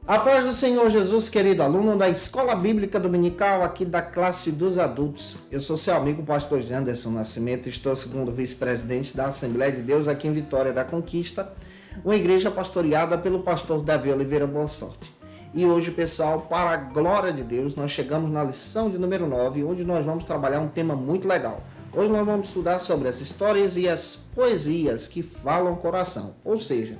A paz do Senhor Jesus, querido aluno da Escola Bíblica Dominical aqui da classe dos adultos. Eu sou seu amigo, pastor Janderson Nascimento, estou segundo vice-presidente da Assembleia de Deus aqui em Vitória da Conquista, uma igreja pastoreada pelo pastor Davi Oliveira Boa Sorte. E hoje, pessoal, para a glória de Deus, nós chegamos na lição de número 9, onde nós vamos trabalhar um tema muito legal. Hoje nós vamos estudar sobre as histórias e as poesias que falam coração, ou seja,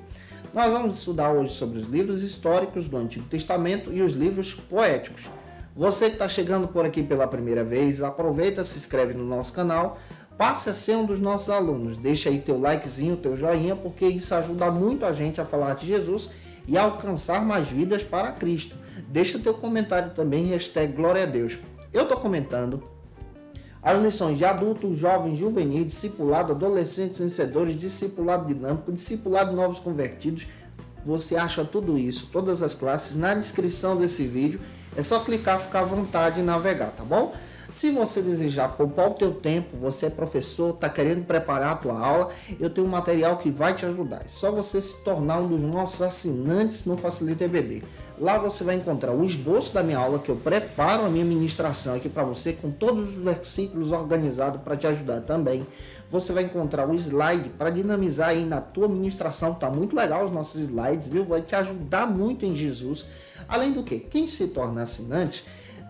nós vamos estudar hoje sobre os livros históricos do Antigo Testamento e os livros poéticos. Você que está chegando por aqui pela primeira vez, aproveita, se inscreve no nosso canal, passe a ser um dos nossos alunos. Deixa aí teu likezinho, teu joinha, porque isso ajuda muito a gente a falar de Jesus e a alcançar mais vidas para Cristo. Deixa teu comentário também, hashtag Glória a Deus. Eu estou comentando as lições de adultos, jovens, juvenis, discipulado, adolescentes, vencedores, discipulado dinâmico, discipulado de novos convertidos. Você acha tudo isso, todas as classes, na descrição desse vídeo. É só clicar, ficar à vontade e navegar, tá bom? Se você desejar poupar o teu tempo, você é professor, está querendo preparar a tua aula, eu tenho um material que vai te ajudar. É só você se tornar um dos nossos assinantes no Facilita EBD. Lá você vai encontrar o esboço da minha aula, que eu preparo a minha ministração aqui para você, com todos os versículos organizados para te ajudar também. Você vai encontrar o slide para dinamizar aí na tua ministração, tá muito legal os nossos slides, viu? Vai te ajudar muito em Jesus. Além do que, quem se torna assinante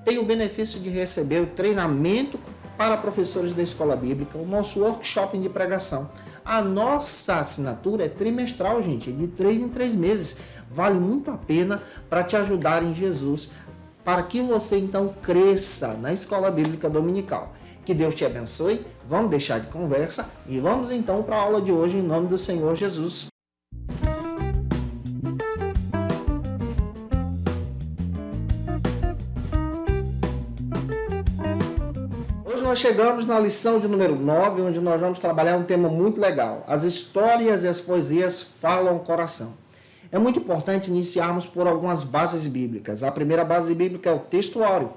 tem o benefício de receber o treinamento para professores da escola bíblica, o nosso workshop de pregação. A nossa assinatura é trimestral, gente, é de 3 em 3 meses. Vale muito a pena para te ajudar em Jesus, para que você então cresça na escola bíblica dominical. Que Deus te abençoe, vamos deixar de conversa e vamos então para a aula de hoje em nome do Senhor Jesus. Nós chegamos na lição de número 9, onde nós vamos trabalhar um tema muito legal. As histórias e as poesias falam o coração. É muito importante iniciarmos por algumas bases bíblicas. A primeira base bíblica é o textuário.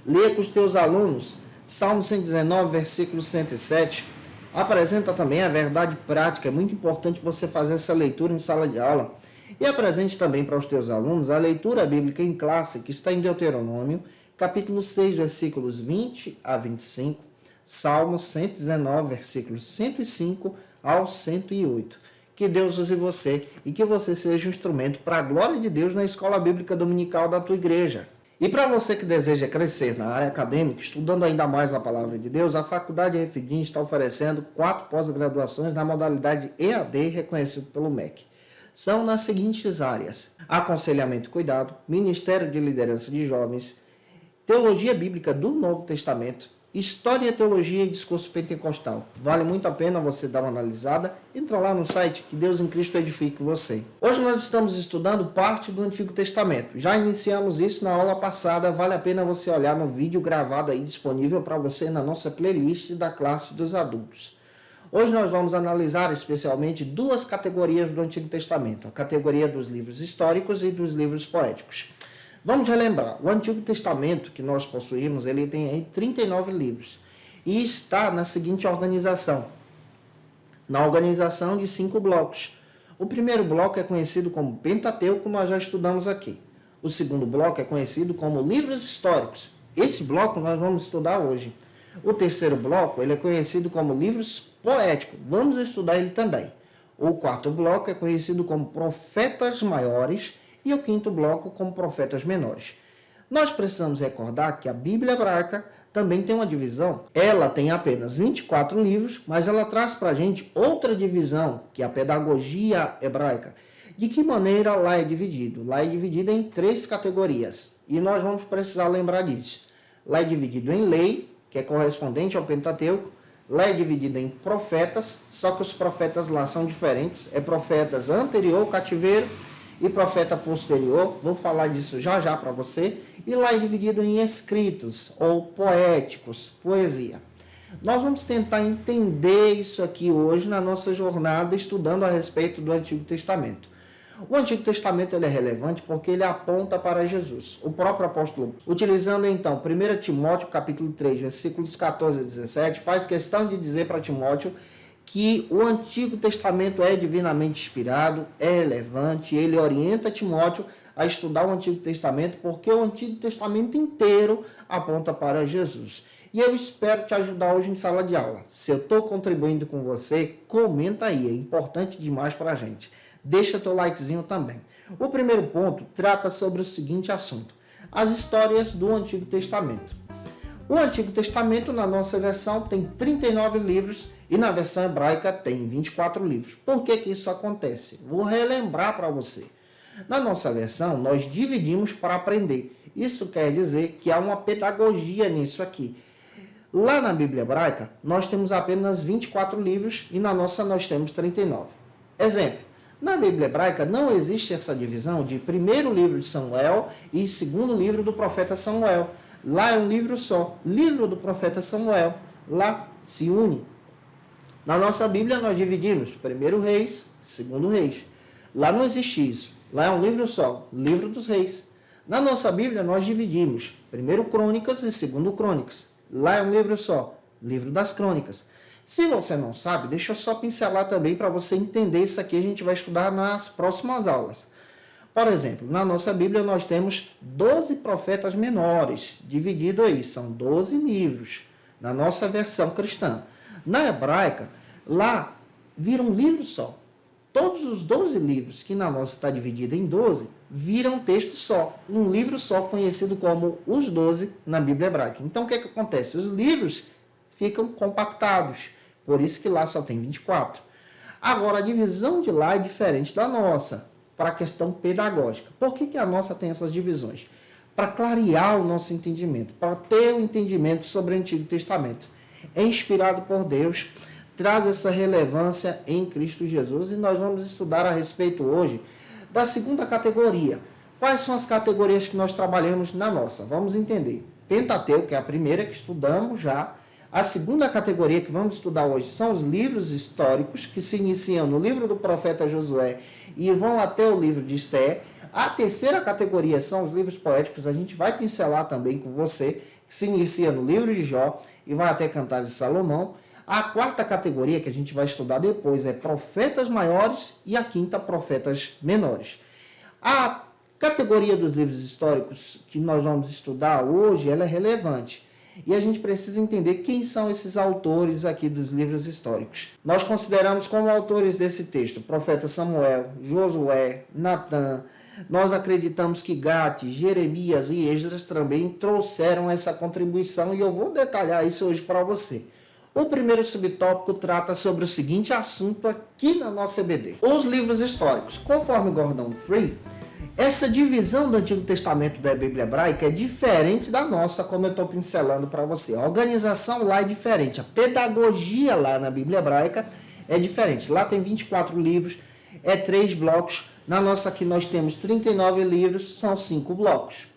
Leia com os teus alunos. Salmo 119, versículo 107. Apresenta também a verdade prática. É muito importante você fazer essa leitura em sala de aula. E apresente também para os teus alunos a leitura bíblica em classe, que está em Deuteronômio, capítulo 6, versículos 20 a 25, Salmo 119, versículos 105 ao 108. Que Deus use você e que você seja um instrumento para a glória de Deus na escola bíblica dominical da tua igreja. E para você que deseja crescer na área acadêmica, estudando ainda mais a palavra de Deus, a Faculdade Refidim está oferecendo 4 pós-graduações na modalidade EAD reconhecido pelo MEC. São nas seguintes áreas: aconselhamento e cuidado, Ministério de Liderança de Jovens, Teologia Bíblica do Novo Testamento, História, Teologia e Discurso Pentecostal. Vale muito a pena você dar uma analisada. Entra lá no site, que Deus em Cristo edifique você. Hoje nós estamos estudando parte do Antigo Testamento. Já iniciamos isso na aula passada. Vale a pena você olhar no vídeo gravado aí disponível para você na nossa playlist da classe dos adultos. Hoje nós vamos analisar especialmente 2 categorias do Antigo Testamento. A categoria dos livros históricos e dos livros poéticos. Vamos relembrar, o Antigo Testamento que nós possuímos, ele tem aí 39 livros e está na seguinte organização, na organização de 5 blocos. O primeiro bloco é conhecido como Pentateuco, nós já estudamos aqui. O segundo bloco é conhecido como livros históricos. Esse bloco nós vamos estudar hoje. O terceiro bloco ele é conhecido como livros poéticos, vamos estudar ele também. O quarto bloco é conhecido como profetas maiores e o quinto bloco como profetas menores. Nós precisamos recordar que a Bíblia hebraica também tem uma divisão. Ela tem apenas 24 livros, mas ela traz para a gente outra divisão, que é a pedagogia hebraica. De que maneira lá é dividido? Lá é dividido em 3 categorias, e nós vamos precisar lembrar disso. Lá é dividido em lei, que é correspondente ao Pentateuco. Lá é dividido em profetas, só que os profetas lá são diferentes. É profetas anterior ao cativeiro e profeta posterior, vou falar disso já já para você, e lá é dividido em escritos, ou poéticos, poesia. Nós vamos tentar entender isso aqui hoje na nossa jornada, estudando a respeito do Antigo Testamento. O Antigo Testamento ele é relevante porque ele aponta para Jesus. O próprio apóstolo, utilizando então 1 Timóteo capítulo 3, versículos 14 a 17, faz questão de dizer para Timóteo que o Antigo Testamento é divinamente inspirado, é relevante, ele orienta Timóteo a estudar o Antigo Testamento, porque o Antigo Testamento inteiro aponta para Jesus. E eu espero te ajudar hoje em sala de aula. Se eu estou contribuindo com você, comenta aí, é importante demais para a gente. Deixa teu likezinho também. O primeiro ponto trata sobre o seguinte assunto: as histórias do Antigo Testamento. O Antigo Testamento, na nossa versão, tem 39 livros e na versão hebraica tem 24 livros. Por que isso acontece? Vou relembrar para você. Na nossa versão, nós dividimos para aprender. Isso quer dizer que há uma pedagogia nisso aqui. Lá na Bíblia hebraica, nós temos apenas 24 livros e na nossa nós temos 39. Exemplo, na Bíblia hebraica não existe essa divisão de primeiro livro de Samuel e segundo livro do profeta Samuel. Lá é um livro só, livro do profeta Samuel. Lá se une. Na nossa Bíblia nós dividimos primeiro Reis, segundo Reis. Lá não existe isso. Lá é um livro só, livro dos Reis. Na nossa Bíblia nós dividimos primeiro Crônicas e segundo Crônicas. Lá é um livro só, livro das Crônicas. Se você não sabe, deixa eu só pincelar também para você entender isso aqui. A gente vai estudar nas próximas aulas. Por exemplo, na nossa Bíblia nós temos 12 profetas menores, dividido aí, são 12 livros, na nossa versão cristã. Na hebraica, lá vira um livro só. Todos os 12 livros, que na nossa está dividido em 12, viram um texto só, um livro só, conhecido como os 12 na Bíblia hebraica. Então, o que acontece? Os livros ficam compactados, por isso que lá só tem 24. Agora, a divisão de lá é diferente da nossa, para a questão pedagógica. Por que a nossa tem essas divisões? Para clarear o nosso entendimento, para ter o entendimento sobre o Antigo Testamento. É inspirado por Deus, traz essa relevância em Cristo Jesus e nós vamos estudar a respeito hoje da segunda categoria. Quais são as categorias que nós trabalhamos na nossa? Vamos entender. Pentateuco, que é a primeira que estudamos já. A segunda categoria que vamos estudar hoje são os livros históricos, que se iniciam no livro do profeta Josué e vão até o livro de Esther. A terceira categoria são os livros poéticos, a gente vai pincelar também com você, que se inicia no livro de Jó e vai até Cantares de Salomão. A quarta categoria que a gente vai estudar depois é profetas maiores e a quinta, profetas menores. A categoria dos livros históricos que nós vamos estudar hoje, ela é relevante. E a gente precisa entender quem são esses autores aqui dos livros históricos. Nós consideramos como autores desse texto profeta Samuel, Josué, Natã. Nós acreditamos que Gate, Jeremias e Esdras também trouxeram essa contribuição e eu vou detalhar isso hoje para você. O primeiro subtópico trata sobre o seguinte assunto aqui na nossa EBD. Os livros históricos. Conforme Gordon Free, essa divisão do Antigo Testamento da Bíblia hebraica é diferente da nossa, como eu estou pincelando para você. A organização lá é diferente, a pedagogia lá na Bíblia hebraica é diferente. Lá tem 24 livros, é 3 blocos. Na nossa aqui nós temos 39 livros, são 5 blocos.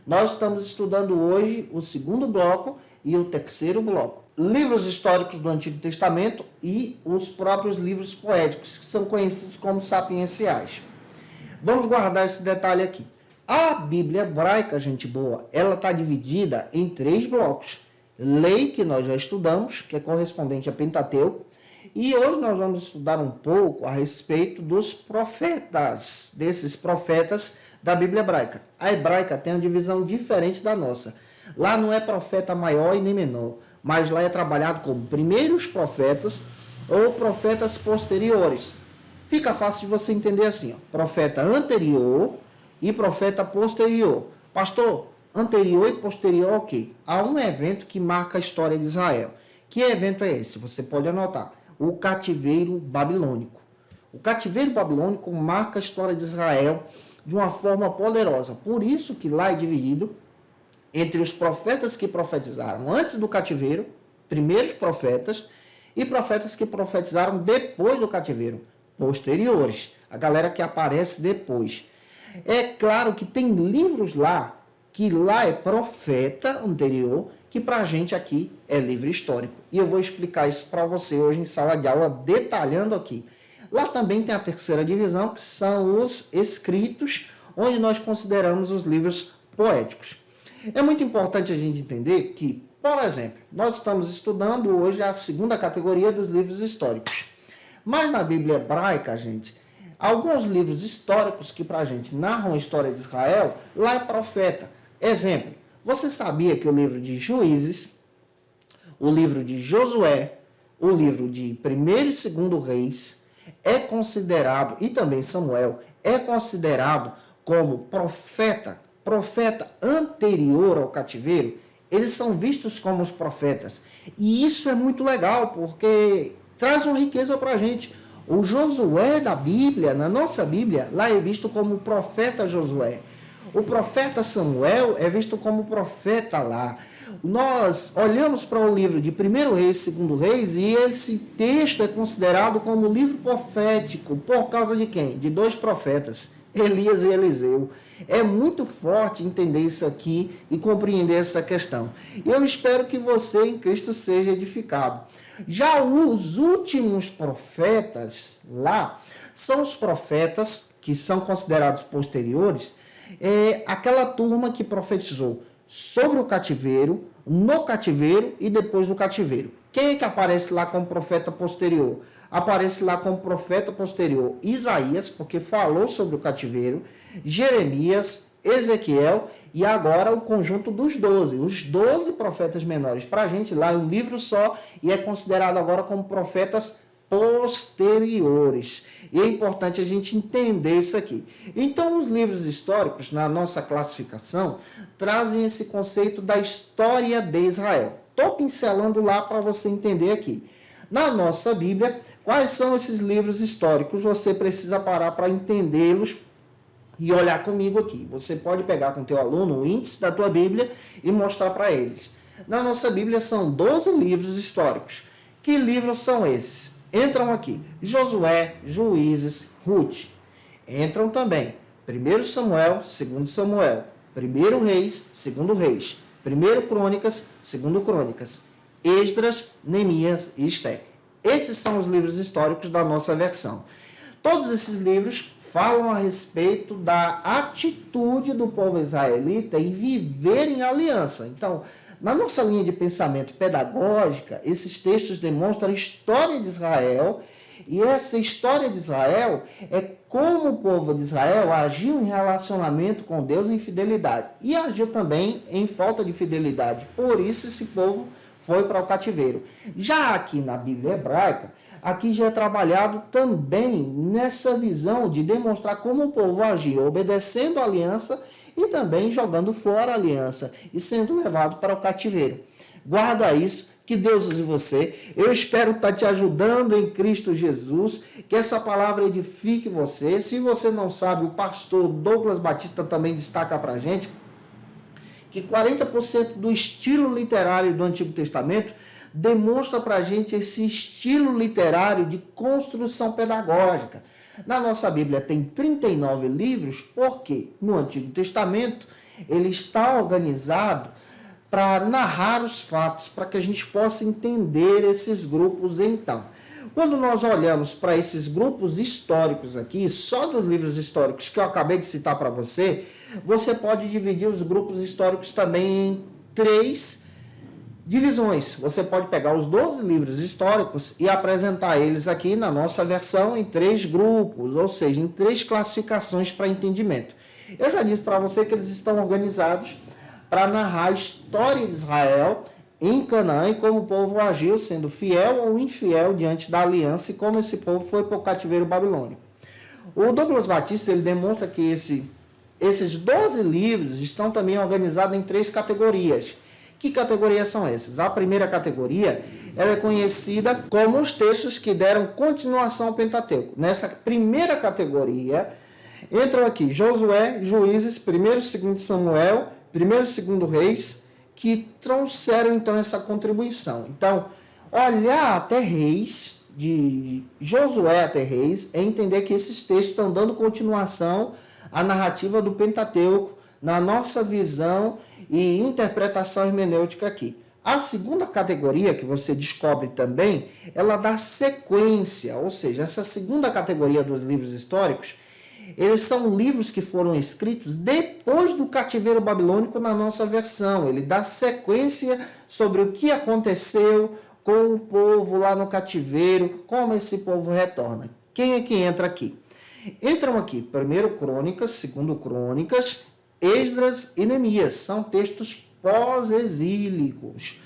Nós estamos estudando hoje o segundo bloco e o terceiro bloco. Livros históricos do Antigo Testamento e os próprios livros poéticos, que são conhecidos como sapienciais. Vamos guardar esse detalhe aqui. A Bíblia hebraica, gente boa, ela está dividida em 3 blocos. Lei, que nós já estudamos, que é correspondente a Pentateuco, e hoje nós vamos estudar um pouco a respeito dos profetas, desses profetas da Bíblia hebraica. A hebraica tem uma divisão diferente da nossa. Lá não é profeta maior e nem menor, mas lá é trabalhado como primeiros profetas ou profetas posteriores. Fica fácil de você entender assim, ó, profeta anterior e profeta posterior. Pastor, anterior e posterior, ok. Há um evento que marca a história de Israel. Que evento é esse? Você pode anotar. O cativeiro babilônico. O cativeiro babilônico marca a história de Israel de uma forma poderosa. Por isso que lá é dividido entre os profetas que profetizaram antes do cativeiro, primeiros profetas, e profetas que profetizaram depois do cativeiro, posteriores, a galera que aparece depois. É claro que tem livros lá, que lá é profeta anterior, que para a gente aqui é livro histórico. E eu vou explicar isso para você hoje em sala de aula, detalhando aqui. Lá também tem a terceira divisão, que são os escritos, onde nós consideramos os livros poéticos. É muito importante a gente entender que, por exemplo, nós estamos estudando hoje a segunda categoria dos livros históricos. Mas na Bíblia hebraica, gente, alguns livros históricos que para a gente narram a história de Israel, lá é profeta. Exemplo, você sabia que o livro de Juízes, o livro de Josué, o livro de 1º e 2º Reis é considerado, e também Samuel, é considerado como profeta anterior ao cativeiro? Eles são vistos como os profetas. E isso é muito legal, porque traz uma riqueza para a gente. O Josué da Bíblia, na nossa Bíblia, lá é visto como o profeta Josué. O profeta Samuel é visto como profeta lá. Nós olhamos para o livro de 1º Reis, 2º Reis, e esse texto é considerado como livro profético. Por causa de quem? De 2 profetas, Elias e Eliseu. É muito forte entender isso aqui e compreender essa questão. Eu espero que você em Cristo seja edificado. Já os últimos profetas lá são os profetas que são considerados posteriores, aquela turma que profetizou sobre o cativeiro, no cativeiro e depois do cativeiro. Quem é que aparece lá como profeta posterior? Aparece lá como profeta posterior Isaías, porque falou sobre o cativeiro, Jeremias, Ezequiel e agora o conjunto dos 12. Os 12 profetas menores. Para a gente lá é um livro só e é considerado agora como profetas posteriores. E é importante a gente entender isso aqui. Então, os livros históricos, na nossa classificação, trazem esse conceito da história de Israel. Estou pincelando lá para você entender aqui. Na nossa Bíblia, quais são esses livros históricos? Você precisa parar para entendê-los e olhar comigo aqui. Você pode pegar com o teu aluno o índice da tua Bíblia e mostrar para eles. Na nossa Bíblia são 12 livros históricos. Que livros são esses? Entram aqui Josué, Juízes, Ruth. Entram também 1 Samuel, 2 Samuel, 1 Reis, 2 Reis, 1 Crônicas, 2 Crônicas, Esdras, Neemias e Esté. Esses são os livros históricos da nossa versão. Todos esses livros falam a respeito da atitude do povo israelita em viver em aliança. Então, na nossa linha de pensamento pedagógica, esses textos demonstram a história de Israel, e essa história de Israel é como o povo de Israel agiu em relacionamento com Deus em fidelidade, e agiu também em falta de fidelidade. Por isso esse povo foi para o cativeiro. Já aqui na Bíblia hebraica, aqui já é trabalhado também nessa visão de demonstrar como o povo agia, obedecendo a aliança e também jogando fora a aliança e sendo levado para o cativeiro. Guarda isso, que Deus use você. Eu espero estar te ajudando em Cristo Jesus, que essa palavra edifique você. Se você não sabe, o pastor Douglas Batista também destaca para a gente que 40% do estilo literário do Antigo Testamento demonstra para a gente esse estilo literário de construção pedagógica. Na nossa Bíblia tem 39 livros, porque no Antigo Testamento ele está organizado para narrar os fatos, para que a gente possa entender esses grupos então. Quando nós olhamos para esses grupos históricos aqui, só dos livros históricos que eu acabei de citar para você, você pode dividir os grupos históricos também em 3 divisões. Você pode pegar os 12 livros históricos e apresentar eles aqui na nossa versão em 3 grupos, ou seja, em 3 classificações para entendimento. Eu já disse para você que eles estão organizados para narrar a história de Israel em Canaã e como o povo agiu, sendo fiel ou infiel diante da aliança e como esse povo foi para o cativeiro babilônico. O Douglas Batista ele demonstra que esses 12 livros estão também organizados em 3 categorias. Que categorias são essas? A primeira categoria ela é conhecida como os textos que deram continuação ao Pentateuco. Nessa primeira categoria entram aqui Josué, Juízes, 1º e 2º Samuel, 1º e 2º Reis, que trouxeram então essa contribuição. Então, olhar até Reis, de Josué até Reis, é entender que esses textos estão dando continuação à narrativa do Pentateuco, na nossa visão e interpretação hermenêutica aqui. A segunda categoria, que você descobre também, ela dá sequência, ou seja, essa segunda categoria dos livros históricos, eles são livros que foram escritos depois do cativeiro babilônico na nossa versão. Ele dá sequência sobre o que aconteceu com o povo lá no cativeiro, como esse povo retorna. Quem é que entra aqui? Entram aqui 1 Crônicas, 2 Crônicas, Esdras e Neemias. São textos pós-exílicos.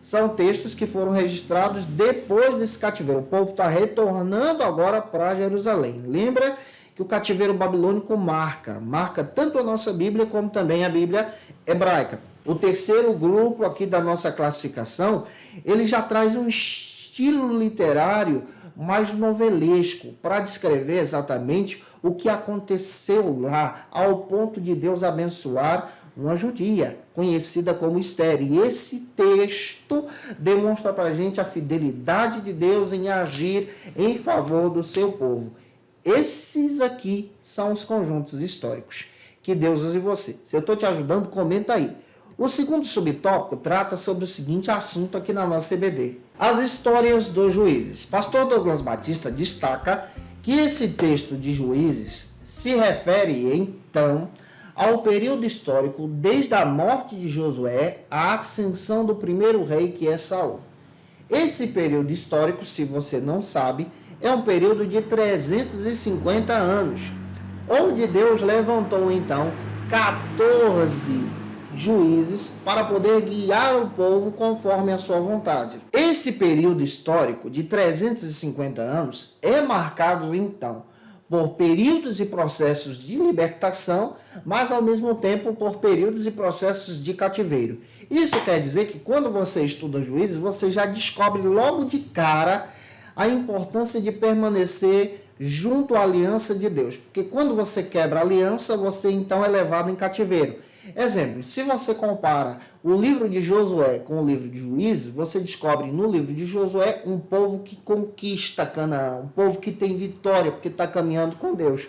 São textos que foram registrados depois desse cativeiro. O povo está retornando agora para Jerusalém. Lembra que o cativeiro babilônico marca tanto a nossa Bíblia como também a Bíblia hebraica. O terceiro grupo aqui da nossa classificação, ele já traz um estilo literário mais novelesco para descrever exatamente o que aconteceu lá, ao ponto de Deus abençoar uma judia, conhecida como Esther. E esse texto demonstra para a gente a fidelidade de Deus em agir em favor do seu povo. Esses aqui são os conjuntos históricos. Que Deus use você. Se eu estou te ajudando, comenta aí. O segundo subtópico trata sobre o seguinte assunto aqui na nossa CBD. As histórias dos juízes. Pastor Douglas Batista destaca que esse texto de Juízes se refere, então, ao período histórico desde a morte de Josué à ascensão do primeiro rei, que é Saul. Esse período histórico, se você não sabe, é um período de 350 anos, onde Deus levantou, então, 14 juízes para poder guiar o povo conforme a sua vontade. Esse período histórico de 350 anos é marcado, então, por períodos e processos de libertação, mas ao mesmo tempo por períodos e processos de cativeiro. Isso quer dizer que quando você estuda Juízes, você já descobre logo de cara a importância de permanecer junto à aliança de Deus. Porque quando você quebra a aliança, você então é levado em cativeiro. Exemplo, se você compara o livro de Josué com o livro de Juízes, você descobre no livro de Josué um povo que conquista Canaã, um povo que tem vitória, porque está caminhando com Deus.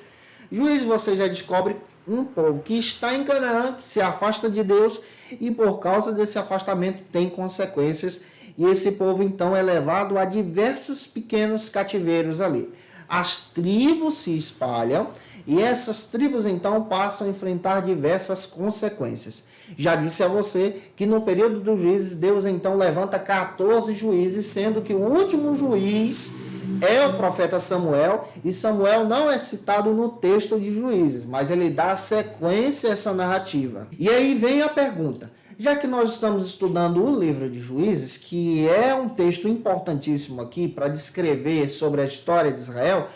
Juízes, você já descobre um povo que está em Canaã, que se afasta de Deus e por causa desse afastamento tem consequências. E esse povo então é levado a diversos pequenos cativeiros ali. As tribos se espalham e essas tribos então passam a enfrentar diversas consequências. Já disse a você que no período dos juízes, Deus então levanta 14 juízes, sendo que o último juiz é o profeta Samuel, e Samuel não é citado no texto de Juízes, mas ele dá sequência a essa narrativa. E aí vem a pergunta: já que nós estamos estudando o livro de Juízes, que é um texto importantíssimo aqui para descrever sobre a história de Israel,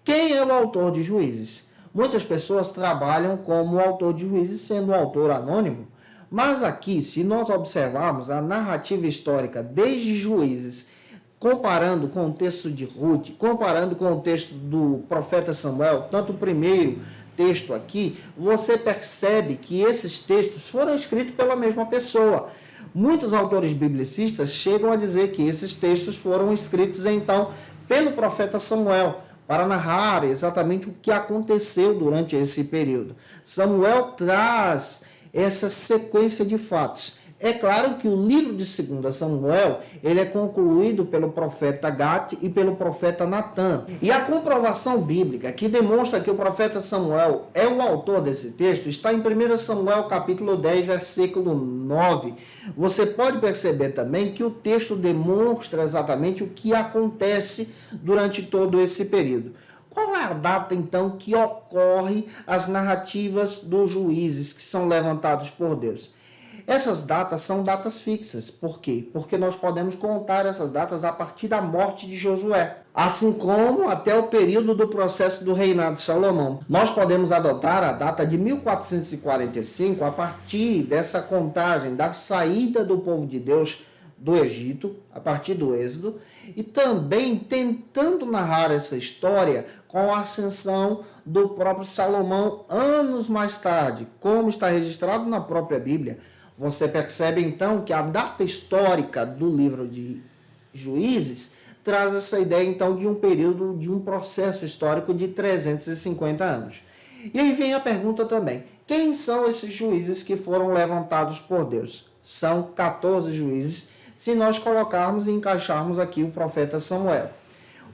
quem é o autor de Juízes? Muitas pessoas trabalham como autor de Juízes, sendo um autor anônimo, mas aqui, se nós observarmos a narrativa histórica desde Juízes, comparando com o texto de Ruth, comparando com o texto do profeta Samuel, tanto o primeiro texto aqui, você percebe que esses textos foram escritos pela mesma pessoa. Muitos autores biblicistas chegam a dizer que esses textos foram escritos, então, pelo profeta Samuel, para narrar exatamente o que aconteceu durante esse período. Samuel traz essa sequência de fatos. É claro que o livro de 2 Samuel, ele é concluído pelo profeta Gate e pelo profeta Natã. E a comprovação bíblica que demonstra que o profeta Samuel é o autor desse texto está em 1 Samuel capítulo 10, versículo 9. Você pode perceber também que o texto demonstra exatamente o que acontece durante todo esse período. Qual é a data, então, que ocorre as narrativas dos juízes que são levantados por Deus? Essas datas são datas fixas. Por quê? Porque nós podemos contar essas datas a partir da morte de Josué, assim como até o período do processo do reinado de Salomão. Nós podemos adotar a data de 1445 a partir dessa contagem da saída do povo de Deus do Egito, a partir do Êxodo, e também tentando narrar essa história com a ascensão do próprio Salomão anos mais tarde, como está registrado na própria Bíblia. Você percebe então que a data histórica do livro de Juízes traz essa ideia então de um período, de um processo histórico de 350 anos. E aí vem a pergunta também: quem são esses juízes que foram levantados por Deus? São 14 juízes, se nós colocarmos e encaixarmos aqui o profeta Samuel.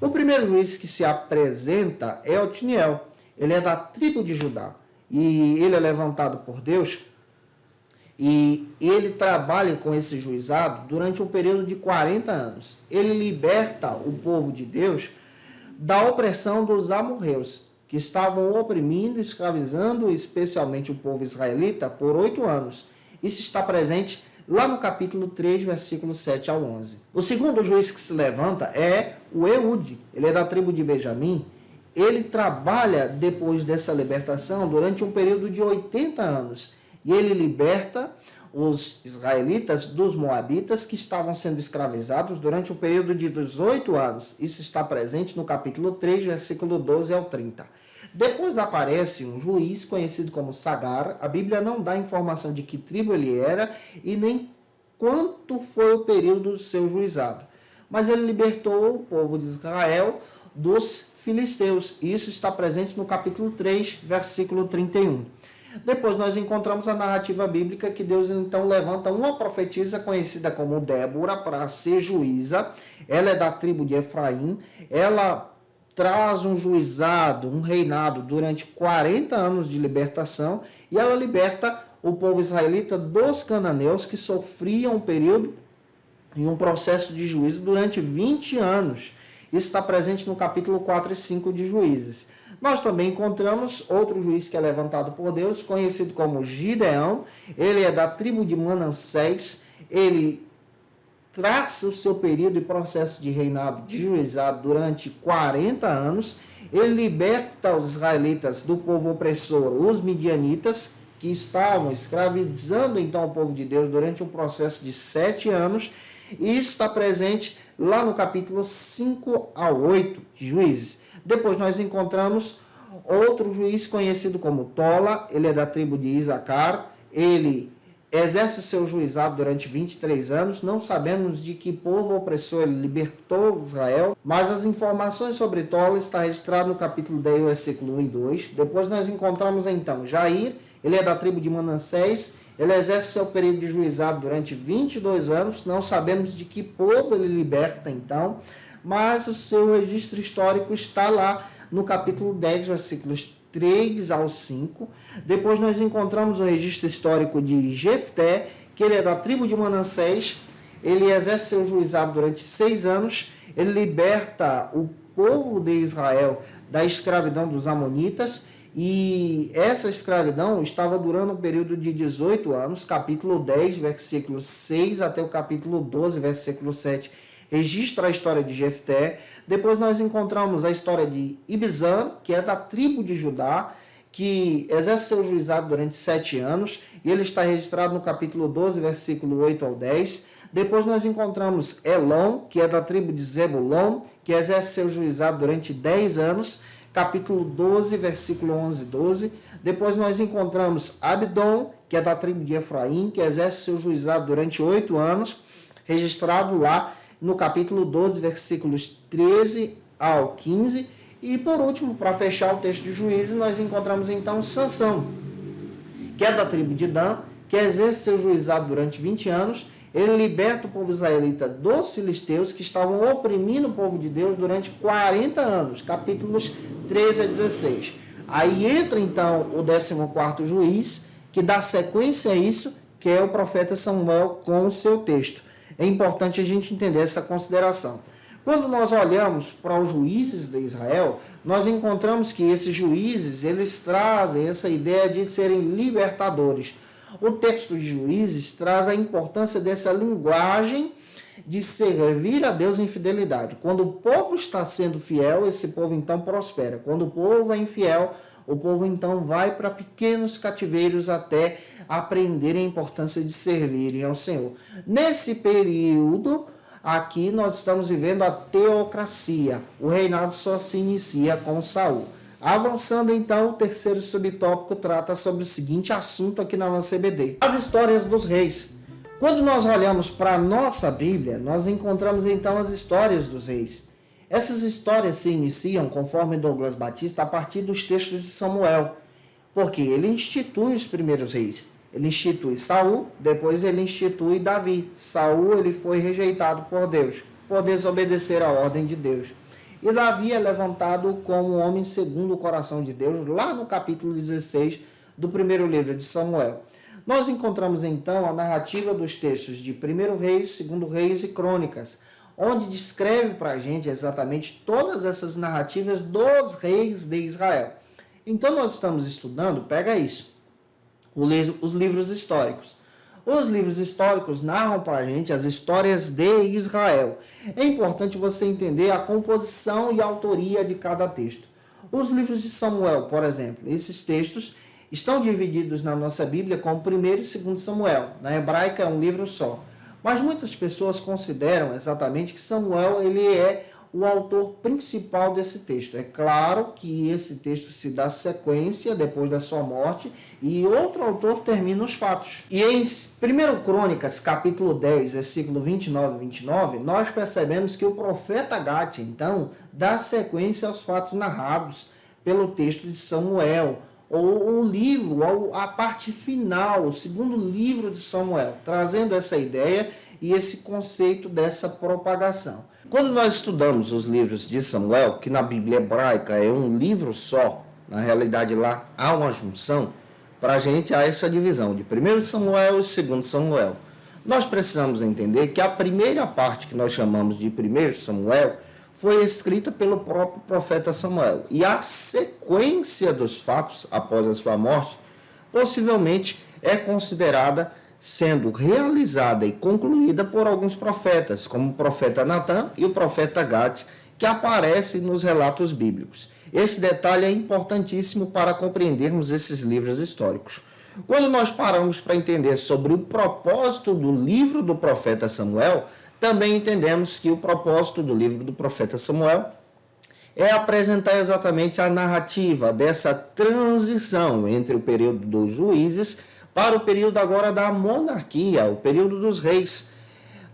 O primeiro juiz que se apresenta é Otniel. Ele é da tribo de Judá e ele é levantado por Deus. E ele trabalha com esse juizado durante um período de 40 anos. Ele liberta o povo de Deus da opressão dos amorreus. que estavam oprimindo, escravizando especialmente o povo israelita por 8 anos. Isso está presente lá no capítulo 3, versículos 7 ao 11. O segundo juiz que se levanta é o Eude. Ele é da tribo de Benjamim. Ele trabalha depois dessa libertação durante um período de 80 anos. E ele liberta os israelitas dos moabitas que estavam sendo escravizados durante um período de 18 anos. Isso está presente no capítulo 3, versículo 12 ao 30. Depois aparece um juiz conhecido como Sagar. A Bíblia não dá informação de que tribo ele era e nem quanto foi o período do seu juizado. Mas ele libertou o povo de Israel dos filisteus. Isso está presente no capítulo 3, versículo 31. Depois nós encontramos a narrativa bíblica que Deus então levanta uma profetisa conhecida como Débora para ser juíza. Ela é da tribo de Efraim. Ela traz um juizado, um reinado durante 40 anos de libertação e ela liberta o povo israelita dos cananeus que sofriam um período e um processo de juízo durante 20 anos. Isso está presente no capítulo 4 e 5 de Juízes. Nós também encontramos outro juiz que é levantado por Deus, conhecido como Gideão. Ele é da tribo de Manassés. Ele traça o seu período e processo de reinado de juizado durante 40 anos. Ele liberta os israelitas do povo opressor, os midianitas, que estavam escravizando então o povo de Deus durante um processo de 7 anos. E isso está presente lá no capítulo 5 a 8 de Juízes. Depois nós encontramos outro juiz conhecido como Tola. Ele é da tribo de Isacar. Ele exerce seu juizado durante 23 anos. Não sabemos de que povo opressor ele libertou Israel, mas as informações sobre Tola estão registradas no capítulo 10, versículo 1 e 2. Depois nós encontramos então Jair. Ele é da tribo de Manassés. Ele exerce seu período de juizado durante 22 anos. Não sabemos de que povo ele liberta então, mas o seu registro histórico está lá no capítulo 10, versículos 3 ao 5. Depois nós encontramos o registro histórico de Jefté, que ele é da tribo de Manassés. Ele exerce seu juizado durante 6 anos. Ele liberta o povo de Israel da escravidão dos amonitas. E essa escravidão estava durando um período de 18 anos. Capítulo 10, versículo 6 até o capítulo 12, versículo 7. Registra a história de Jefté. Depois nós encontramos a história de Ibzan, que é da tribo de Judá, que exerce seu juizado durante 7 anos, e ele está registrado no capítulo 12, versículo 8 ao 10. Depois nós encontramos Elon, que é da tribo de Zebulon, que exerce seu juizado durante 10 anos, capítulo 12, versículo 11 e 12. Depois nós encontramos Abdon, que é da tribo de Efraim, que exerce seu juizado durante 8 anos, registrado lá no capítulo 12, versículos 13 ao 15. E por último, para fechar o texto de Juízes, nós encontramos então Sansão, que é da tribo de Dan, que exerce seu juizado durante 20 anos. Ele liberta o povo israelita dos filisteus, que estavam oprimindo o povo de Deus durante 40 anos, capítulos 13 a 16. Aí entra então o 14º juiz, que dá sequência a isso, que é o profeta Samuel com o seu texto. É importante a gente entender essa consideração. Quando nós olhamos para os juízes de Israel, nós encontramos que esses juízes, eles trazem essa ideia de serem libertadores. O texto de Juízes traz a importância dessa linguagem de servir a Deus em fidelidade. Quando o povo está sendo fiel, esse povo então prospera. Quando o povo é infiel, o povo então vai para pequenos cativeiros até aprender a importância de servirem ao Senhor. Nesse período, aqui nós estamos vivendo a teocracia. O reinado só se inicia com Saul. Avançando então, o terceiro subtópico trata sobre o seguinte assunto aqui na nossa EBD: as histórias dos reis. Quando nós olhamos para a nossa Bíblia, nós encontramos então as histórias dos reis. Essas histórias se iniciam, conforme Douglas Batista, a partir dos textos de Samuel, porque ele institui os primeiros reis. Ele institui Saul, depois ele institui Davi. Saul ele foi rejeitado por Deus, por desobedecer a ordem de Deus. E Davi é levantado como um homem segundo o coração de Deus, lá no capítulo 16 do primeiro livro de Samuel. Nós encontramos então a narrativa dos textos de 1 Reis, 2 Reis e Crônicas, onde descreve para a gente exatamente todas essas narrativas dos reis de Israel. Então nós estamos estudando, pega isso, os livros históricos. Os livros históricos narram para a gente as histórias de Israel. É importante você entender a composição e a autoria de cada texto. Os livros de Samuel, por exemplo, esses textos estão divididos na nossa Bíblia como 1º e 2º Samuel. Na hebraica é um livro só. Mas muitas pessoas consideram exatamente que Samuel ele é o autor principal desse texto. É claro que esse texto se dá sequência depois da sua morte e outro autor termina os fatos. E em 1 Crônicas, capítulo 10, versículo 29 e 29, nós percebemos que o profeta Gade, então, dá sequência aos fatos narrados pelo texto de Samuel, ou o livro, ou a parte final, o 2º livro de Samuel, trazendo essa ideia e esse conceito dessa propagação. Quando nós estudamos os livros de Samuel, que na Bíblia hebraica é um livro só, na realidade lá há uma junção, para a gente há essa divisão de 1 Samuel e 2 Samuel. Nós precisamos entender que a primeira parte que nós chamamos de 1 Samuel foi escrita pelo próprio profeta Samuel. E a sequência dos fatos após a sua morte, possivelmente é considerada sendo realizada e concluída por alguns profetas, como o profeta Natã e o profeta Gade, que aparecem nos relatos bíblicos. Esse detalhe é importantíssimo para compreendermos esses livros históricos. Quando nós paramos para entender sobre o propósito do livro do profeta Samuel, também entendemos que o propósito do livro do profeta Samuel é apresentar exatamente a narrativa dessa transição entre o período dos juízes para o período agora da monarquia, o período dos reis.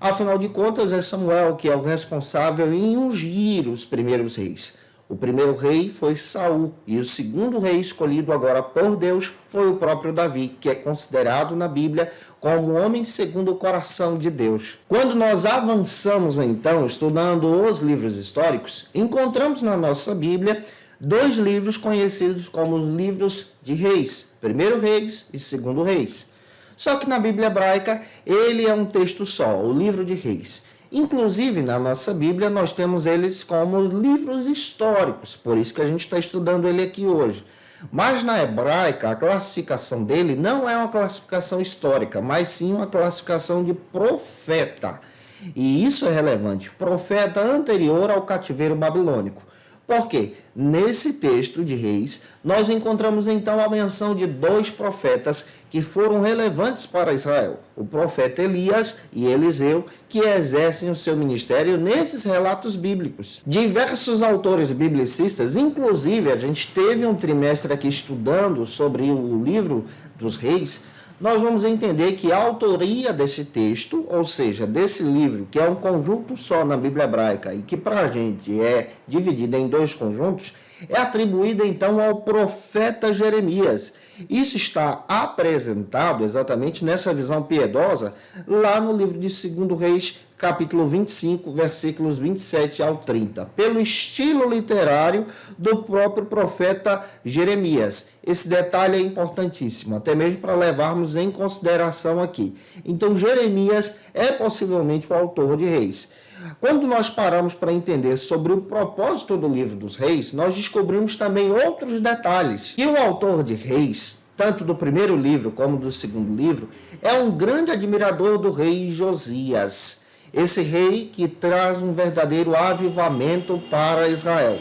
Afinal de contas, é Samuel que é o responsável em ungir os primeiros reis. O primeiro rei foi Saul e o segundo rei escolhido agora por Deus foi o próprio Davi, que é considerado na Bíblia como o homem segundo o coração de Deus. Quando nós avançamos então, estudando os livros históricos, encontramos na nossa Bíblia 2 livros conhecidos como os livros de reis, 1º Reis e 2º Reis. Só que na Bíblia hebraica ele é um texto só, o livro de reis. Inclusive, na nossa Bíblia, nós temos eles como livros históricos, por isso que a gente está estudando ele aqui hoje. Mas na hebraica, a classificação dele não é uma classificação histórica, mas sim uma classificação de profeta. E isso é relevante, profeta anterior ao cativeiro babilônico. Por quê? Nesse texto de Reis, nós encontramos então a menção de 2 profetas que foram relevantes para Israel. O profeta Elias e Eliseu, que exercem o seu ministério nesses relatos bíblicos. Diversos autores biblicistas, inclusive a gente teve um trimestre aqui estudando sobre o livro dos Reis, nós vamos entender que a autoria desse texto, ou seja, desse livro, que é um conjunto só na Bíblia hebraica e que para a gente é dividida em 2 conjuntos, é atribuída então ao profeta Jeremias. Isso está apresentado exatamente nessa visão piedosa lá no livro de 2 Reis, capítulo 25, versículos 27 ao 30, pelo estilo literário do próprio profeta Jeremias. Esse detalhe é importantíssimo, até mesmo para levarmos em consideração aqui. Então, Jeremias é possivelmente o autor de Reis. Quando nós paramos para entender sobre o propósito do livro dos reis, nós descobrimos também outros detalhes. E o autor de Reis, tanto do primeiro livro como do segundo livro, é um grande admirador do rei Josias. Esse rei que traz um verdadeiro avivamento para Israel.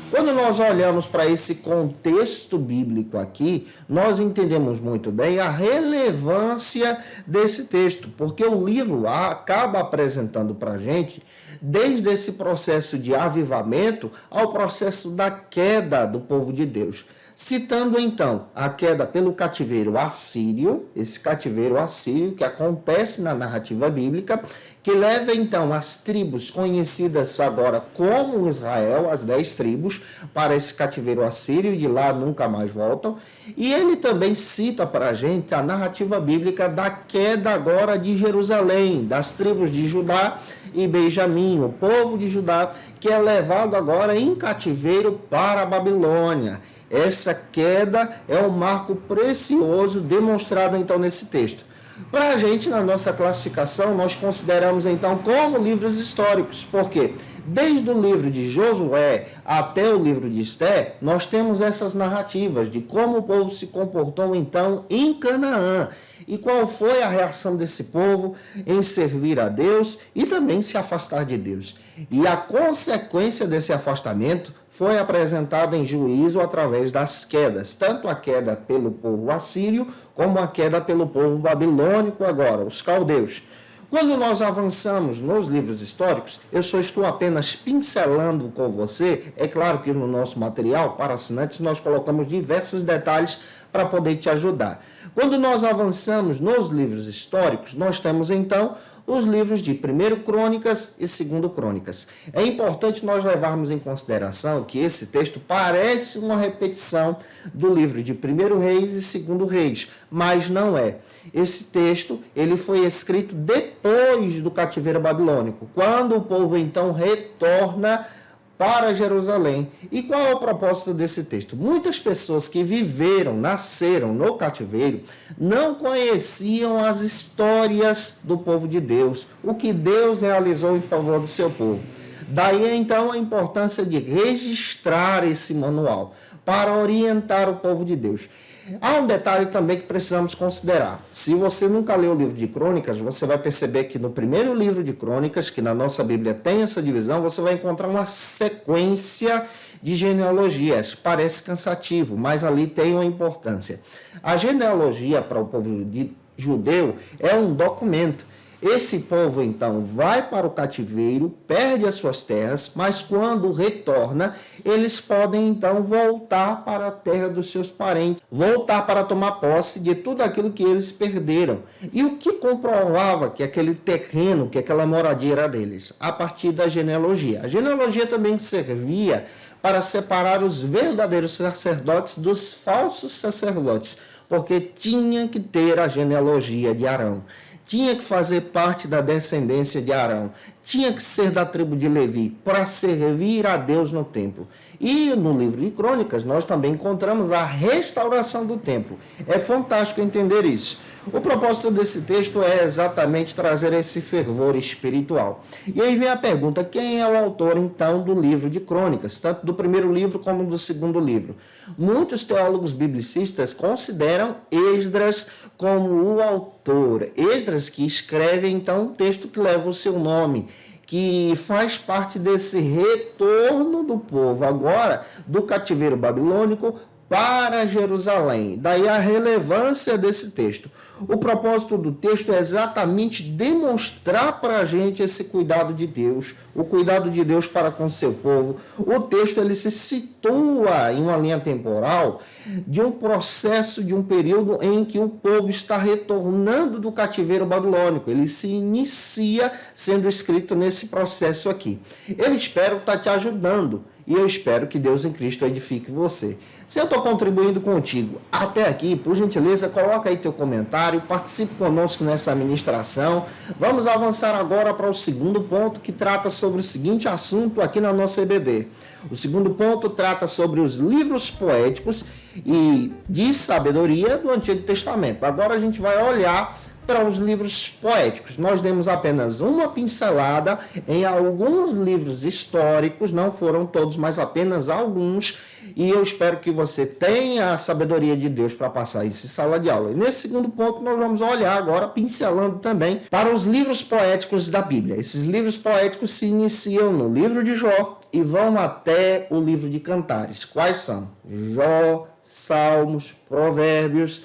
Quando nós olhamos para esse contexto bíblico aqui, nós entendemos muito bem a relevância desse texto, porque o livro acaba apresentando para a gente, desde esse processo de avivamento ao processo da queda do povo de Deus. Citando então a queda pelo cativeiro assírio, esse cativeiro assírio que acontece na narrativa bíblica, que leva então as tribos conhecidas agora como Israel, as 10 tribos, para esse cativeiro assírio e de lá nunca mais voltam. E ele também cita para a gente a narrativa bíblica da queda agora de Jerusalém, das tribos de Judá e Benjamim, o povo de Judá, que é levado agora em cativeiro para a Babilônia. Essa queda é um marco precioso demonstrado então nesse texto. Para a gente, na nossa classificação, nós consideramos então como livros históricos. Por quê? Desde o livro de Josué até o livro de Esther, nós temos essas narrativas de como o povo se comportou então em Canaã e qual foi a reação desse povo em servir a Deus e também se afastar de Deus. E a consequência desse afastamento foi apresentada em juízo através das quedas, tanto a queda pelo povo assírio como a queda pelo povo babilônico agora, os caldeus. Quando nós avançamos nos livros históricos, eu só estou apenas pincelando com você. É claro que no nosso material para assinantes nós colocamos diversos detalhes para poder te ajudar. Quando nós avançamos nos livros históricos, nós temos então os livros de 1 Crônicas e 2 Crônicas. É importante nós levarmos em consideração que esse texto parece uma repetição do livro de 1 Reis e 2 Reis, mas não é. Esse texto ele foi escrito depois do cativeiro babilônico, quando o povo então retorna para Jerusalém. E qual é o propósito desse texto? Muitas pessoas que viveram, nasceram no cativeiro, não conheciam as histórias do povo de Deus, o que Deus realizou em favor do seu povo. Daí então a importância de registrar esse manual para orientar o povo de Deus. Há um detalhe também que precisamos considerar. Se você nunca leu o livro de Crônicas, você vai perceber que no primeiro livro de Crônicas, que na nossa Bíblia tem essa divisão, você vai encontrar uma sequência de genealogias. Parece cansativo, mas ali tem uma importância. A genealogia para o povo judeu é um documento. Esse povo, então, vai para o cativeiro, perde as suas terras, mas quando retorna, eles podem, então, voltar para a terra dos seus parentes, voltar para tomar posse de tudo aquilo que eles perderam. E o que comprovava que aquele terreno, que aquela moradia era deles? A partir da genealogia. A genealogia também servia para separar os verdadeiros sacerdotes dos falsos sacerdotes, porque tinha que ter a genealogia de Arão. Tinha que fazer parte da descendência de Arão, tinha que ser da tribo de Levi, para servir a Deus no templo. E no livro de Crônicas, nós também encontramos a restauração do templo. É fantástico entender isso. O propósito desse texto é exatamente trazer esse fervor espiritual. E aí vem a pergunta, quem é o autor, então, do livro de Crônicas, tanto do primeiro livro como do segundo livro? Muitos teólogos biblicistas consideram Esdras como o autor. Esdras que escreve, então, um texto que leva o seu nome, que faz parte desse retorno do povo agora do cativeiro babilônico para Jerusalém. Daí a relevância desse texto. O propósito do texto é exatamente demonstrar para a gente esse cuidado de Deus, o cuidado de Deus para com seu povo. O texto ele se situa em uma linha temporal de um processo, de um período em que o povo está retornando do cativeiro babilônico. Ele se inicia sendo escrito nesse processo aqui. Eu espero estar te ajudando. E eu espero que Deus em Cristo edifique você. Se eu estou contribuindo contigo até aqui, por gentileza, coloca aí teu comentário, participe conosco nessa ministração. Vamos avançar agora para o segundo ponto, que trata sobre o seguinte assunto aqui na nossa EBD. O segundo ponto trata sobre os livros poéticos e de sabedoria do Antigo Testamento. Agora a gente vai olhar para os livros poéticos. Nós demos apenas uma pincelada em alguns livros históricos, não foram todos, mas apenas alguns, e eu espero que você tenha a sabedoria de Deus para passar isso em sala de aula. E nesse segundo ponto nós vamos olhar agora, pincelando também, para os livros poéticos da Bíblia. Esses livros poéticos se iniciam no livro de Jó e vão até o livro de Cantares. Quais são? Jó, Salmos, Provérbios,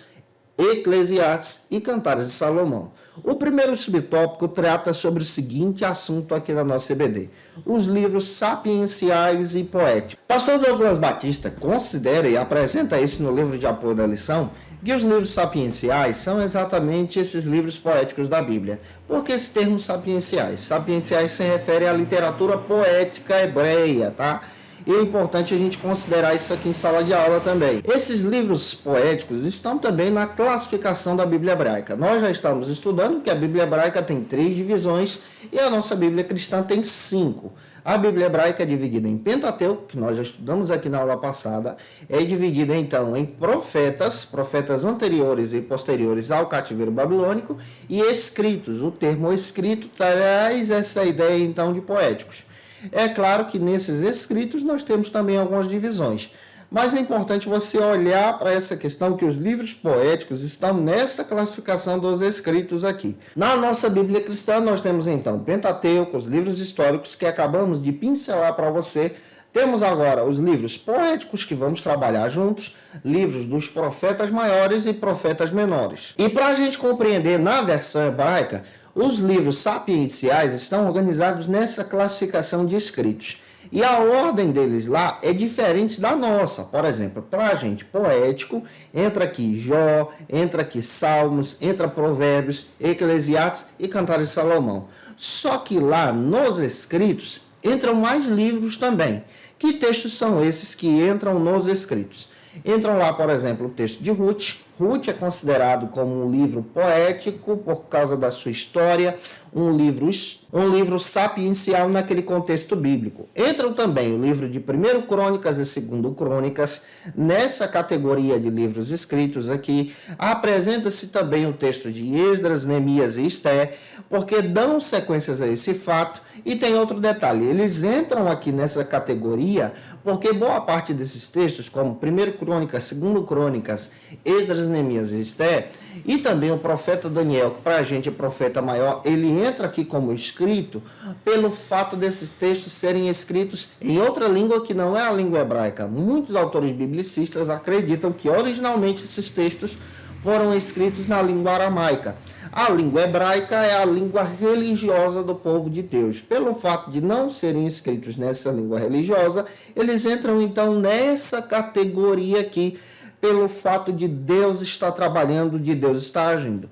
Eclesiastes e Cantares de Salomão. O primeiro subtópico trata sobre o seguinte assunto aqui na nossa EBD: os livros sapienciais e poéticos. Pastor Douglas Batista considera e apresenta isso no livro de apoio da lição, que os livros sapienciais são exatamente esses livros poéticos da Bíblia. Por que esse termo sapienciais? Sapienciais se refere à literatura poética hebreia, tá? E é importante a gente considerar isso aqui em sala de aula também. Esses livros poéticos estão também na classificação da Bíblia hebraica. Nós já estamos estudando que a Bíblia hebraica tem 3 divisões e a nossa Bíblia cristã tem 5. A Bíblia hebraica é dividida em Pentateuco, que nós já estudamos aqui na aula passada, é dividida então em profetas anteriores e posteriores ao cativeiro babilônico, e escritos. O termo escrito traz essa ideia então de poéticos. É claro que nesses escritos nós temos também algumas divisões, mas é importante você olhar para essa questão que os livros poéticos estão nessa classificação dos escritos aqui. Na nossa Bíblia cristã nós temos então Pentateuco, os livros históricos que acabamos de pincelar para você. Temos agora os livros poéticos que vamos trabalhar juntos, livros dos profetas maiores e profetas menores. E para a gente compreender na versão hebraica, os livros sapienciais estão organizados nessa classificação de escritos. E a ordem deles lá é diferente da nossa. Por exemplo, para a gente poético, entra aqui Jó, entra aqui Salmos, entra Provérbios, Eclesiastes e Cantares de Salomão. Só que lá nos escritos entram mais livros também. Que textos são esses que entram nos escritos? Entram lá, por exemplo, o texto de Ruth. Ruth é considerado como um livro poético por causa da sua história, um livro sapiencial naquele contexto bíblico. Entram também o livro de 1 Crônicas e 2 Crônicas, nessa categoria de livros escritos aqui. Apresenta-se também o texto de Esdras, Neemias e Esté, porque dão sequências a esse fato. E tem outro detalhe, eles entram aqui nessa categoria porque boa parte desses textos, como 1 Crônicas, 2 Crônicas, Esdras, Neemias e Esté, e também o profeta Daniel, que para a gente é profeta maior, ele entra aqui como escrito pelo fato desses textos serem escritos em outra língua que não é a língua hebraica. Muitos autores biblicistas acreditam que originalmente esses textos foram escritos na língua aramaica. A língua hebraica é a língua religiosa do povo de Deus. Pelo fato de não serem escritos nessa língua religiosa, eles entram então nessa categoria aqui, pelo fato de Deus estar trabalhando, de Deus estar agindo.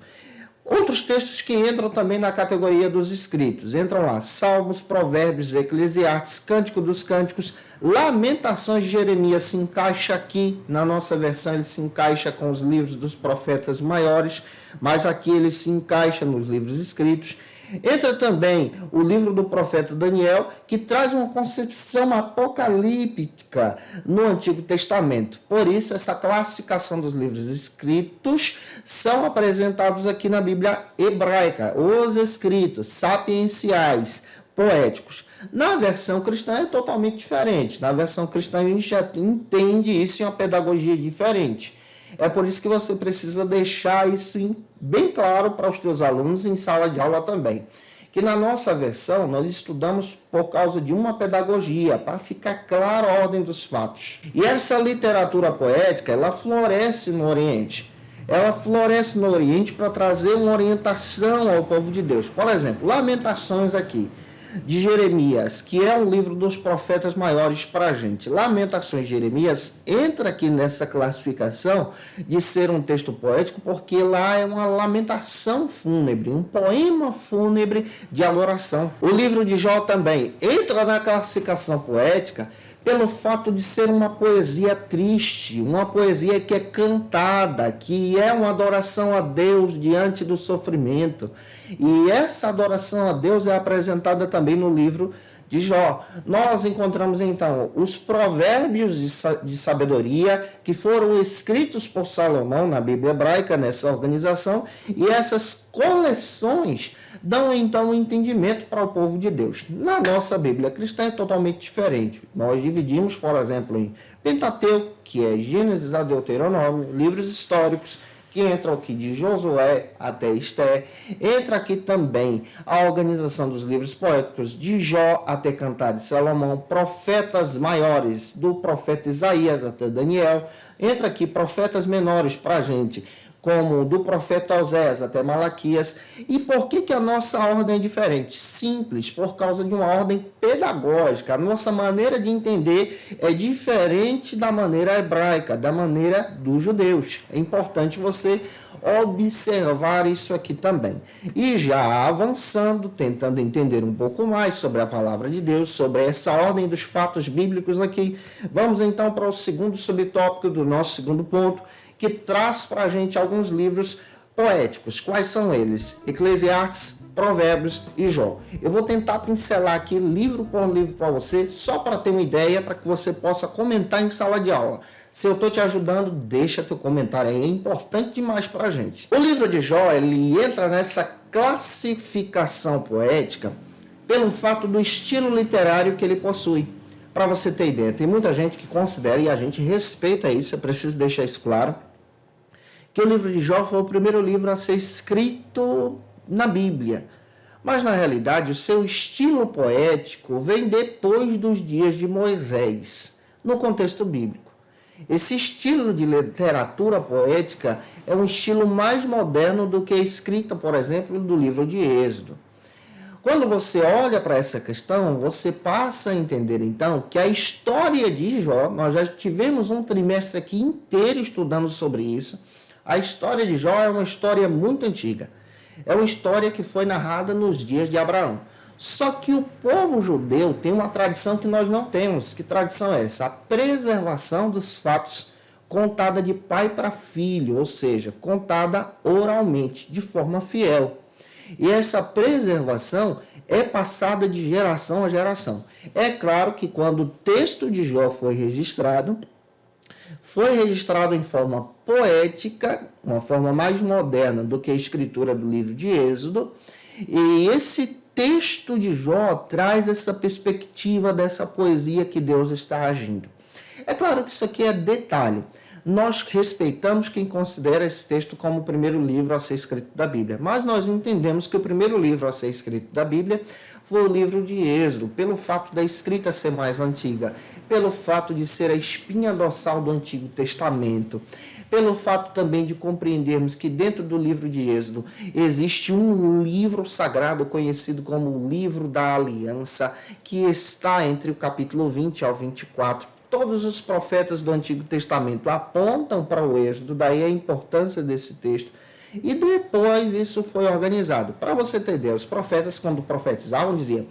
Outros textos que entram também na categoria dos escritos. Entram lá Salmos, Provérbios, Eclesiastes, Cântico dos Cânticos, Lamentações de Jeremias se encaixa aqui, na nossa versão ele se encaixa com os livros dos profetas maiores, mas aqui ele se encaixa nos livros escritos. Entra também o livro do profeta Daniel, que traz uma concepção apocalíptica no Antigo Testamento. Por isso, essa classificação dos livros escritos são apresentados aqui na Bíblia hebraica. Os escritos sapienciais, poéticos. Na versão cristã é totalmente diferente. Na versão cristã a gente já entende isso em uma pedagogia diferente. É por isso que você precisa deixar isso bem claro para os teus alunos em sala de aula também. Que na nossa versão nós estudamos por causa de uma pedagogia, para ficar clara a ordem dos fatos. E essa literatura poética, ela floresce no Oriente. Ela floresce no Oriente para trazer uma orientação ao povo de Deus. Por exemplo, Lamentações aqui, de Jeremias, que é um livro dos profetas maiores para a gente. Lamentações de Jeremias entra aqui nessa classificação de ser um texto poético, porque lá é uma lamentação fúnebre, um poema fúnebre de adoração. O livro de Jó também entra na classificação poética pelo fato de ser uma poesia triste, uma poesia que é cantada, que é uma adoração a Deus diante do sofrimento. E essa adoração a Deus é apresentada também no livro de Jó. Nós encontramos então os provérbios de sabedoria que foram escritos por Salomão na Bíblia hebraica, nessa organização, e essas coleções dão então um entendimento para o povo de Deus. Na nossa Bíblia cristã é totalmente diferente. Nós dividimos, por exemplo, em Pentateuco, que é Gênesis a Deuteronômio, livros históricos, que entram aqui de Josué até Esté. Entra aqui também a organização dos livros poéticos de Jó até Cantares de Salomão, profetas maiores, do profeta Isaías até Daniel. Entra aqui profetas menores para a gente, como do profeta Oséias até Malaquias. E por que a nossa ordem é diferente? Simples, por causa de uma ordem pedagógica. A nossa maneira de entender é diferente da maneira hebraica, da maneira dos judeus. É importante você observar isso aqui também. E já avançando, tentando entender um pouco mais sobre a palavra de Deus, sobre essa ordem dos fatos bíblicos aqui, vamos então para o segundo subtópico do nosso segundo ponto, que traz para a gente alguns livros poéticos. Quais são eles? Eclesiastes, Provérbios e Jó. Eu vou tentar pincelar aqui livro por livro para você, só para ter uma ideia, para que você possa comentar em sala de aula. Se eu estou te ajudando, deixa teu comentário aí, é importante demais para a gente. O livro de Jó, ele entra nessa classificação poética pelo fato do estilo literário que ele possui. Para você ter ideia, tem muita gente que considera, e a gente respeita isso, eu preciso deixar isso claro, que o livro de Jó foi o primeiro livro a ser escrito na Bíblia. Mas, na realidade, o seu estilo poético vem depois dos dias de Moisés, no contexto bíblico. Esse estilo de literatura poética é um estilo mais moderno do que a escrita, por exemplo, do livro de Êxodo. Quando você olha para essa questão, você passa a entender, então, que a história de Jó, nós já tivemos um trimestre aqui inteiro estudando sobre isso. A história de Jó é uma história muito antiga. É uma história que foi narrada nos dias de Abraão. Só que o povo judeu tem uma tradição que nós não temos. Que tradição é essa? A preservação dos fatos contada de pai para filho, ou seja, contada oralmente, de forma fiel. E essa preservação é passada de geração a geração. É claro que quando o texto de Jó foi registrado em forma poética, uma forma mais moderna do que a escritura do livro de Êxodo, e esse texto de Jó traz essa perspectiva dessa poesia que Deus está agindo. É claro que isso aqui é detalhe. Nós respeitamos quem considera esse texto como o primeiro livro a ser escrito da Bíblia, mas nós entendemos que o primeiro livro a ser escrito da Bíblia foi o livro de Êxodo, pelo fato da escrita ser mais antiga, pelo fato de ser a espinha dorsal do Antigo Testamento, pelo fato também de compreendermos que dentro do livro de Êxodo existe um livro sagrado conhecido como o livro da aliança, que está entre o capítulo 20 ao 24. Todos os profetas do Antigo Testamento apontam para o Êxodo, daí a importância desse texto. E depois isso foi organizado. Para você ter ideia, os profetas, quando profetizavam, diziam: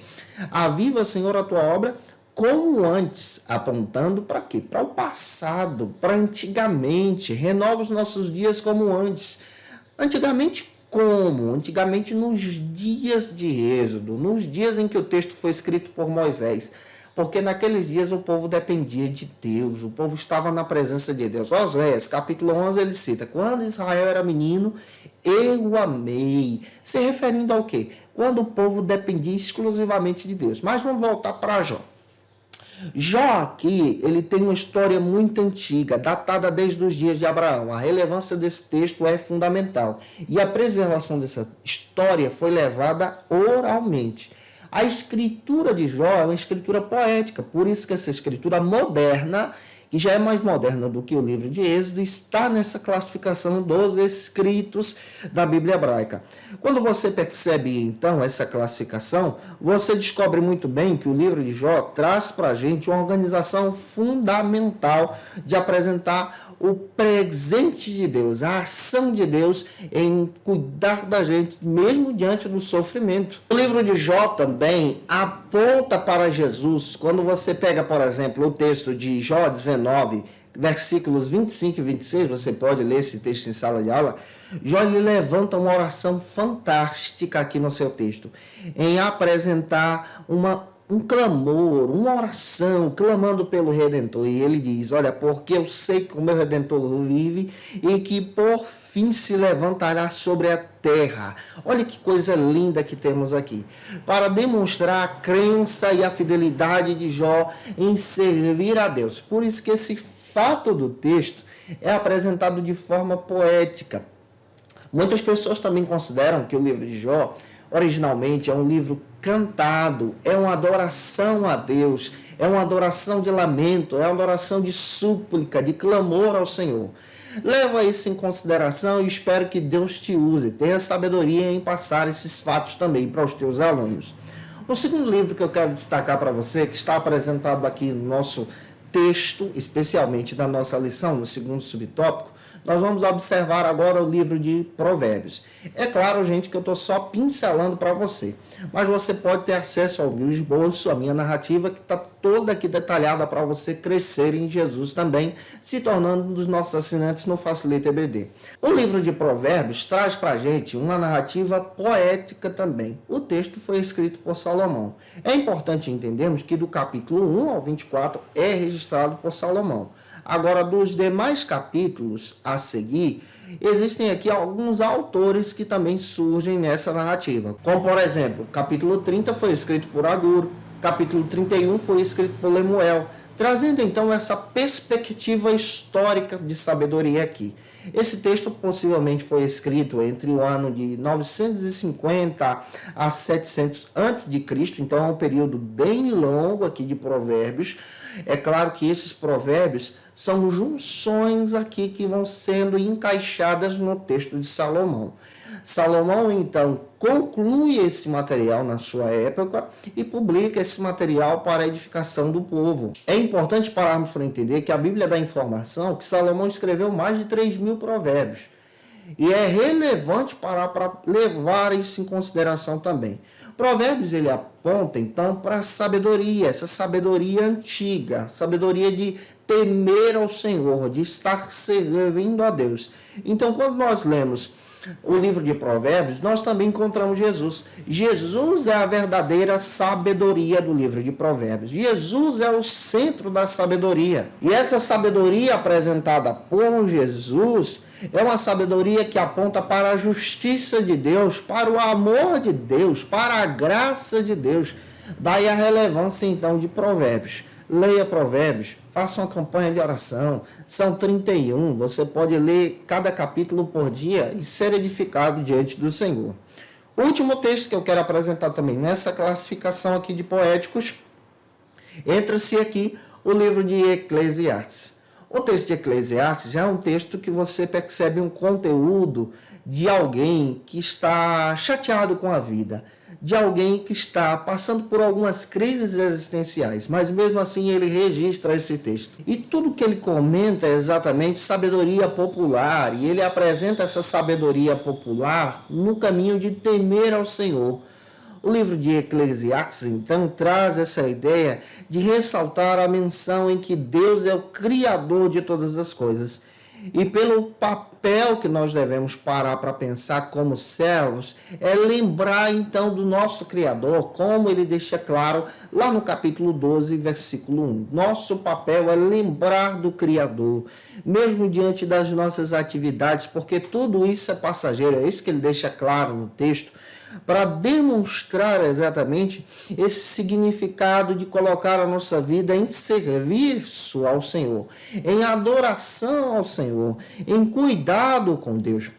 aviva, Senhor, a tua obra como antes, apontando para quê? Para o passado, para antigamente, renova os nossos dias como antes. Antigamente como? Antigamente nos dias de Êxodo, nos dias em que o texto foi escrito por Moisés. Porque naqueles dias o povo dependia de Deus, o povo estava na presença de Deus. Oséias, capítulo 11, ele cita: quando Israel era menino, eu o amei. Se referindo ao quê? Quando o povo dependia exclusivamente de Deus. Mas vamos voltar para Jó. Jó aqui, ele tem uma história muito antiga, datada desde os dias de Abraão. A relevância desse texto é fundamental. E a preservação dessa história foi levada oralmente. A escritura de Jó é uma escritura poética, por isso que essa escritura moderna, que já é mais moderna do que o livro de Êxodo, está nessa classificação dos escritos da Bíblia hebraica. Quando você percebe, então, essa classificação, você descobre muito bem que o livro de Jó traz para a gente uma organização fundamental de apresentar o presente de Deus, a ação de Deus em cuidar da gente, mesmo diante do sofrimento. O livro de Jó também aponta para Jesus. Quando você pega, por exemplo, o texto de Jó 19, versículos 25 e 26, você pode ler esse texto em sala de aula. Jó ele levanta uma oração fantástica aqui no seu texto, em apresentar um clamor, uma oração, clamando pelo Redentor. E ele diz: olha, porque eu sei que o meu Redentor vive e que por fim se levantará sobre a terra. Olha que coisa linda que temos aqui. Para demonstrar a crença e a fidelidade de Jó em servir a Deus. Por isso que esse fato do texto é apresentado de forma poética. Muitas pessoas também consideram que o livro de Jó originalmente é um livro cantado, é uma adoração a Deus, é uma adoração de lamento, é uma adoração de súplica, de clamor ao Senhor. Leva isso em consideração e espero que Deus te use, tenha sabedoria em passar esses fatos também para os teus alunos. O segundo livro que eu quero destacar para você, que está apresentado aqui no nosso texto, especialmente na nossa lição, no segundo subtópico, nós vamos observar agora o livro de Provérbios. É claro, gente, que eu estou só pincelando para você, mas você pode ter acesso ao meu esboço, a minha narrativa, que está toda aqui detalhada para você crescer em Jesus também, se tornando um dos nossos assinantes no Facilita EBD. O livro de Provérbios traz para a gente uma narrativa poética também. O texto foi escrito por Salomão. É importante entendermos que do capítulo 1 ao 24 é registrado por Salomão. Agora, dos demais capítulos a seguir, existem aqui alguns autores que também surgem nessa narrativa. Como, por exemplo, capítulo 30 foi escrito por Agur, capítulo 31 foi escrito por Lemuel, trazendo então essa perspectiva histórica de sabedoria aqui. Esse texto possivelmente foi escrito entre o ano de 950 a 700 a.C., então é um período bem longo aqui de provérbios. É claro que esses provérbios são junções aqui que vão sendo encaixadas no texto de Salomão. Salomão, então, conclui esse material na sua época e publica esse material para a edificação do povo. É importante pararmos para entender que a Bíblia dá informação que Salomão escreveu mais de 3.000 provérbios. E é relevante parar para levar isso em consideração também. Provérbios, ele aponta, então, para a sabedoria, essa sabedoria antiga, sabedoria de temer ao Senhor, de estar servindo a Deus. Então, quando nós lemos o livro de Provérbios, nós também encontramos Jesus. Jesus é a verdadeira sabedoria do livro de Provérbios. Jesus é o centro da sabedoria. E essa sabedoria apresentada por Jesus é uma sabedoria que aponta para a justiça de Deus, para o amor de Deus, para a graça de Deus. Daí a relevância, então, de Provérbios. Leia Provérbios, faça uma campanha de oração, são 31, você pode ler cada capítulo por dia e ser edificado diante do Senhor. O último texto que eu quero apresentar também nessa classificação aqui de poéticos, entra-se aqui o livro de Eclesiastes. O texto de Eclesiastes já é um texto que você percebe um conteúdo de alguém que está chateado com a vida, de alguém que está passando por algumas crises existenciais, mas mesmo assim ele registra esse texto. E tudo que ele comenta é exatamente sabedoria popular, e ele apresenta essa sabedoria popular no caminho de temer ao Senhor. O livro de Eclesiastes, então, traz essa ideia de ressaltar a menção em que Deus é o Criador de todas as coisas. E pelo papel que nós devemos parar para pensar como servos, é lembrar então do nosso Criador, como ele deixa claro lá no capítulo 12, versículo 1. Nosso papel é lembrar do Criador, mesmo diante das nossas atividades, porque tudo isso é passageiro, é isso que ele deixa claro no texto, para demonstrar exatamente esse significado de colocar a nossa vida em serviço ao Senhor, em adoração ao Senhor, em cuidado com Deus.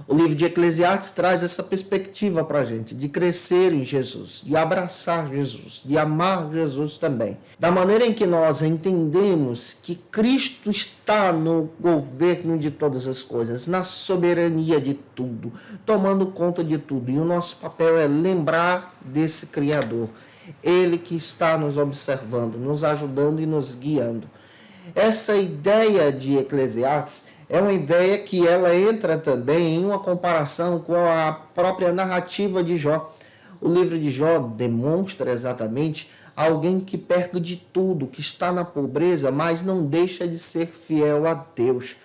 O livro de Eclesiastes traz essa perspectiva para a gente, de crescer em Jesus, de abraçar Jesus, de amar Jesus também. Da maneira em que nós entendemos que Cristo está no governo de todas as coisas, na soberania de tudo, tomando conta de tudo. E o nosso papel é lembrar desse Criador, Ele que está nos observando, nos ajudando e nos guiando. Essa ideia de Eclesiastes é uma ideia que ela entra também em uma comparação com a própria narrativa de Jó. O livro de Jó demonstra exatamente alguém que perde tudo, que está na pobreza, mas não deixa de ser fiel a Deus.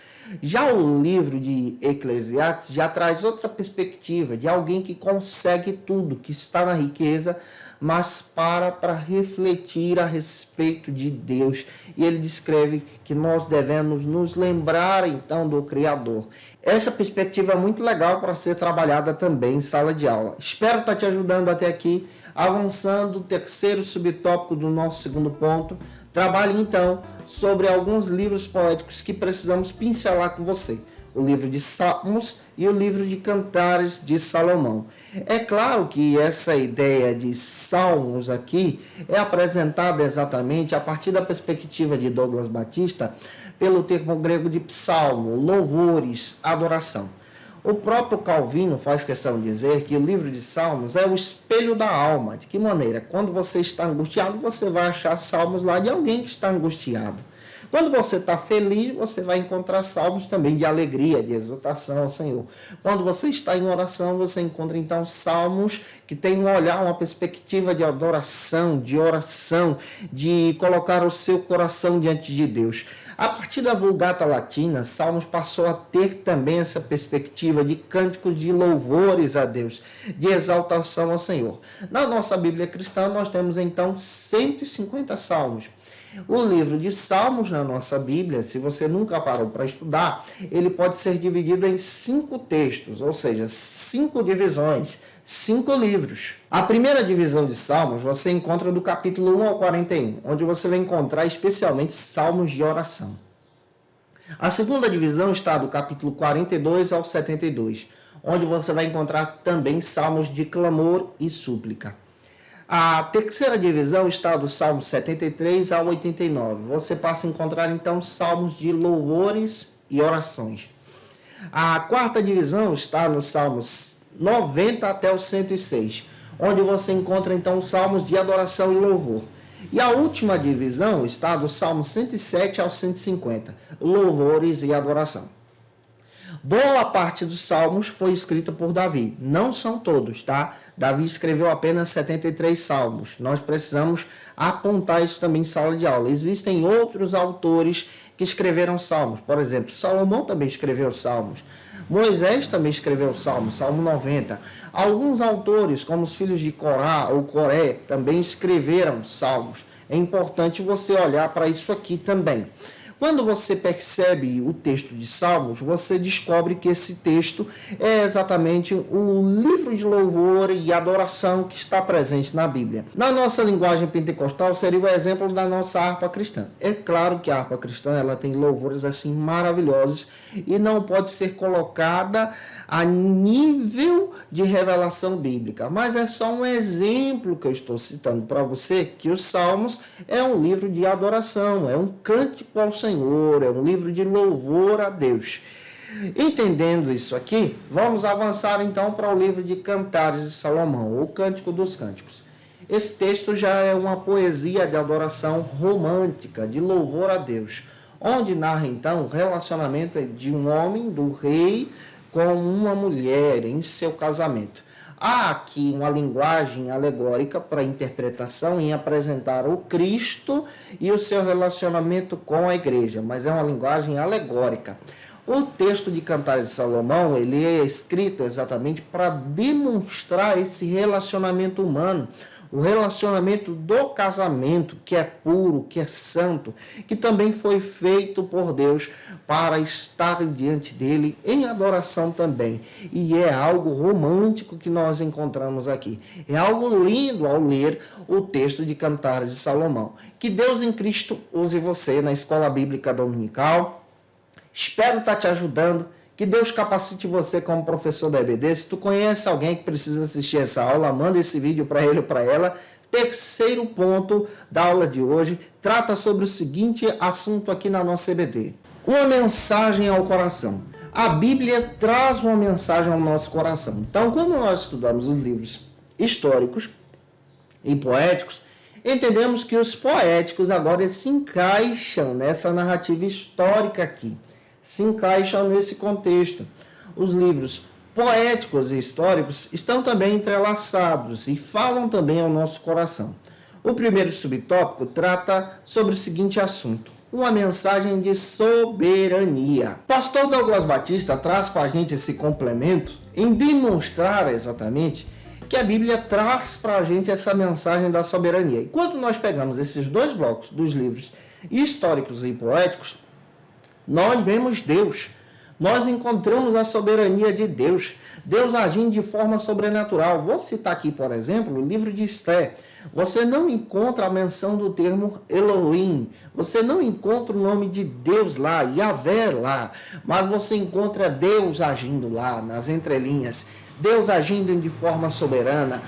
Já o livro de Eclesiastes já traz outra perspectiva, de alguém que consegue tudo, que está na riqueza, mas para refletir a respeito de Deus. E ele descreve que nós devemos nos lembrar, então, do Criador. Essa perspectiva é muito legal para ser trabalhada também em sala de aula. Espero estar te ajudando até aqui, avançando o terceiro subtópico do nosso segundo ponto. Trabalhe, então, sobre alguns livros poéticos que precisamos pincelar com você. O livro de Salmos e o livro de Cantares de Salomão. É claro que essa ideia de Salmos aqui é apresentada exatamente a partir da perspectiva de Douglas Batista pelo termo grego de psalmo, louvores, adoração. O próprio Calvino faz questão de dizer que o livro de Salmos é o espelho da alma. De que maneira? Quando você está angustiado, você vai achar salmos lá de alguém que está angustiado. Quando você está feliz, você vai encontrar salmos também de alegria, de exaltação ao Senhor. Quando você está em oração, você encontra então salmos que têm um olhar, uma perspectiva de adoração, de oração, de colocar o seu coração diante de Deus. A partir da Vulgata Latina, Salmos passou a ter também essa perspectiva de cânticos de louvores a Deus, de exaltação ao Senhor. Na nossa Bíblia cristã, nós temos então 150 salmos. O livro de Salmos na nossa Bíblia, se você nunca parou para estudar, ele pode ser dividido em 5 textos, ou seja, 5 divisões, 5 livros. A primeira divisão de Salmos você encontra do capítulo 1 ao 41, onde você vai encontrar especialmente salmos de oração. A segunda divisão está do capítulo 42 ao 72, onde você vai encontrar também salmos de clamor e súplica. A terceira divisão está do Salmo 73 ao 89. Você passa a encontrar, então, salmos de louvores e orações. A quarta divisão está nos Salmos 90 até o 106, onde você encontra, então, salmos de adoração e louvor. E a última divisão está do Salmo 107 ao 150, louvores e adoração. Boa parte dos salmos foi escrita por Davi. Não são todos, tá? Davi escreveu apenas 73 salmos. Nós precisamos apontar isso também em sala de aula. Existem outros autores que escreveram salmos. Por exemplo, Salomão também escreveu salmos. Moisés também escreveu salmos, Salmo 90. Alguns autores, como os filhos de Corá ou Coré, também escreveram salmos. É importante você olhar para isso aqui também. Quando você percebe o texto de Salmos, você descobre que esse texto é exatamente o livro de louvor e adoração que está presente na Bíblia. Na nossa linguagem pentecostal, seria o exemplo da nossa harpa cristã. É claro que a harpa cristã ela tem louvores assim maravilhosos e não pode ser colocada a nível de revelação bíblica, mas é só um exemplo que eu estou citando para você, que os Salmos é um livro de adoração, é um cântico ao Senhor, é um livro de louvor a Deus. Entendendo isso aqui, vamos avançar então para o livro de Cantares de Salomão, o Cântico dos Cânticos. Esse texto já é uma poesia de adoração romântica, de louvor a Deus, onde narra então o relacionamento de um homem, do rei, com uma mulher em seu casamento. Há aqui uma linguagem alegórica para interpretação em apresentar o Cristo e o seu relacionamento com a igreja, mas é uma linguagem alegórica. O texto de Cantares de Salomão, ele é escrito exatamente para demonstrar esse relacionamento humano, o relacionamento do casamento, que é puro, que é santo, que também foi feito por Deus para estar diante dele em adoração também. E é algo romântico que nós encontramos aqui. É algo lindo ao ler o texto de Cantares de Salomão. Que Deus em Cristo use você na escola bíblica dominical. Espero estar te ajudando. Que Deus capacite você como professor da EBD. Se tu conhece alguém que precisa assistir essa aula, manda esse vídeo para ele ou para ela. Terceiro ponto da aula de hoje trata sobre o seguinte assunto aqui na nossa EBD. Uma mensagem ao coração. A Bíblia traz uma mensagem ao nosso coração. Então, quando nós estudamos os livros históricos e poéticos, entendemos que os poéticos agora se encaixam nessa narrativa histórica aqui. Se encaixam nesse contexto. Os livros poéticos e históricos estão também entrelaçados e falam também ao nosso coração. O primeiro subtópico trata sobre o seguinte assunto: uma mensagem de soberania. Pastor Douglas Batista traz para a gente esse complemento em demonstrar exatamente que a Bíblia traz para a gente essa mensagem da soberania. E quando nós pegamos esses dois blocos dos livros históricos e poéticos, nós vemos Deus, nós encontramos a soberania de Deus, Deus agindo de forma sobrenatural. Vou citar aqui, por exemplo, o livro de Esther. Você não encontra a menção do termo Elohim, você não encontra o nome de Deus lá, Yahvé lá, mas você encontra Deus agindo lá, nas entrelinhas, Deus agindo de forma soberana,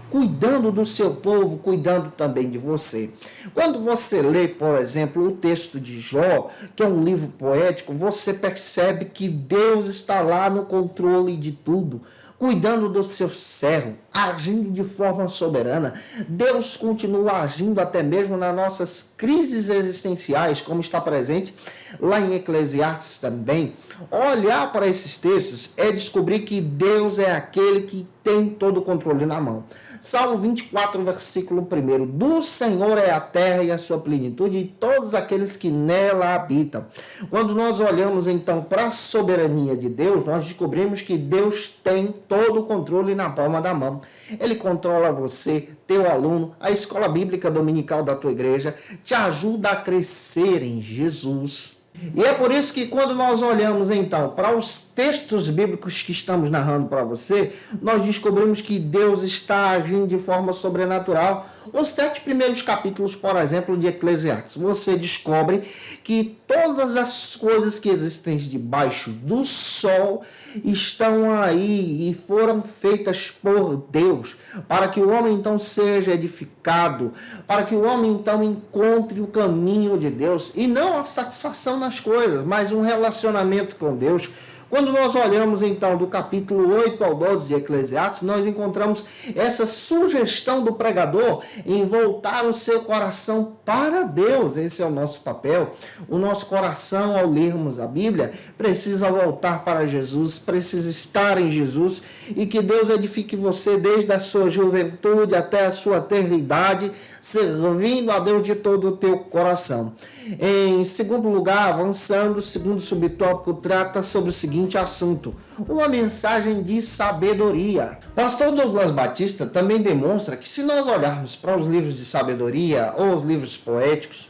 cuidando do seu povo, cuidando também de você. Quando você lê, por exemplo, o texto de Jó, que é um livro poético, você percebe que Deus está lá no controle de tudo. cuidando do seu servo, agindo de forma soberana. Deus continua agindo até mesmo nas nossas crises existenciais, como está presente lá em Eclesiastes também. Olhar para esses textos é descobrir que Deus é aquele que tem todo o controle na mão. Salmo 24, versículo 1. Do Senhor é a terra e a sua plenitude e todos aqueles que nela habitam. Quando nós olhamos então para a soberania de Deus, nós descobrimos que Deus tem todo o controle na palma da mão. Ele controla você, teu aluno, a escola bíblica dominical da tua igreja, te ajuda a crescer em Jesus. E é por isso que quando nós olhamos então para os textos bíblicos que estamos narrando para você, nós descobrimos que Deus está agindo de forma sobrenatural. Os 7 primeiros capítulos, por exemplo, de Eclesiastes, você descobre que todas as coisas que existem debaixo do sol estão aí e foram feitas por Deus, para que o homem então seja edificado, para que o homem então encontre o caminho de Deus, e não a satisfação nas coisas, mas um relacionamento com Deus. Quando nós olhamos então do capítulo 8 ao 12 de Eclesiastes, nós encontramos essa sugestão do pregador em voltar o seu coração para Deus. Esse é o nosso papel. O nosso coração, ao lermos a Bíblia, precisa voltar para Jesus, precisa estar em Jesus, e que Deus edifique você desde a sua juventude até a sua eternidade, servindo a Deus de todo o teu coração. Em segundo lugar, avançando, o segundo subtópico trata sobre o seguinte assunto: uma mensagem de sabedoria. Pastor Douglas Batista também demonstra que, se nós olharmos para os livros de sabedoria ou os livros poéticos,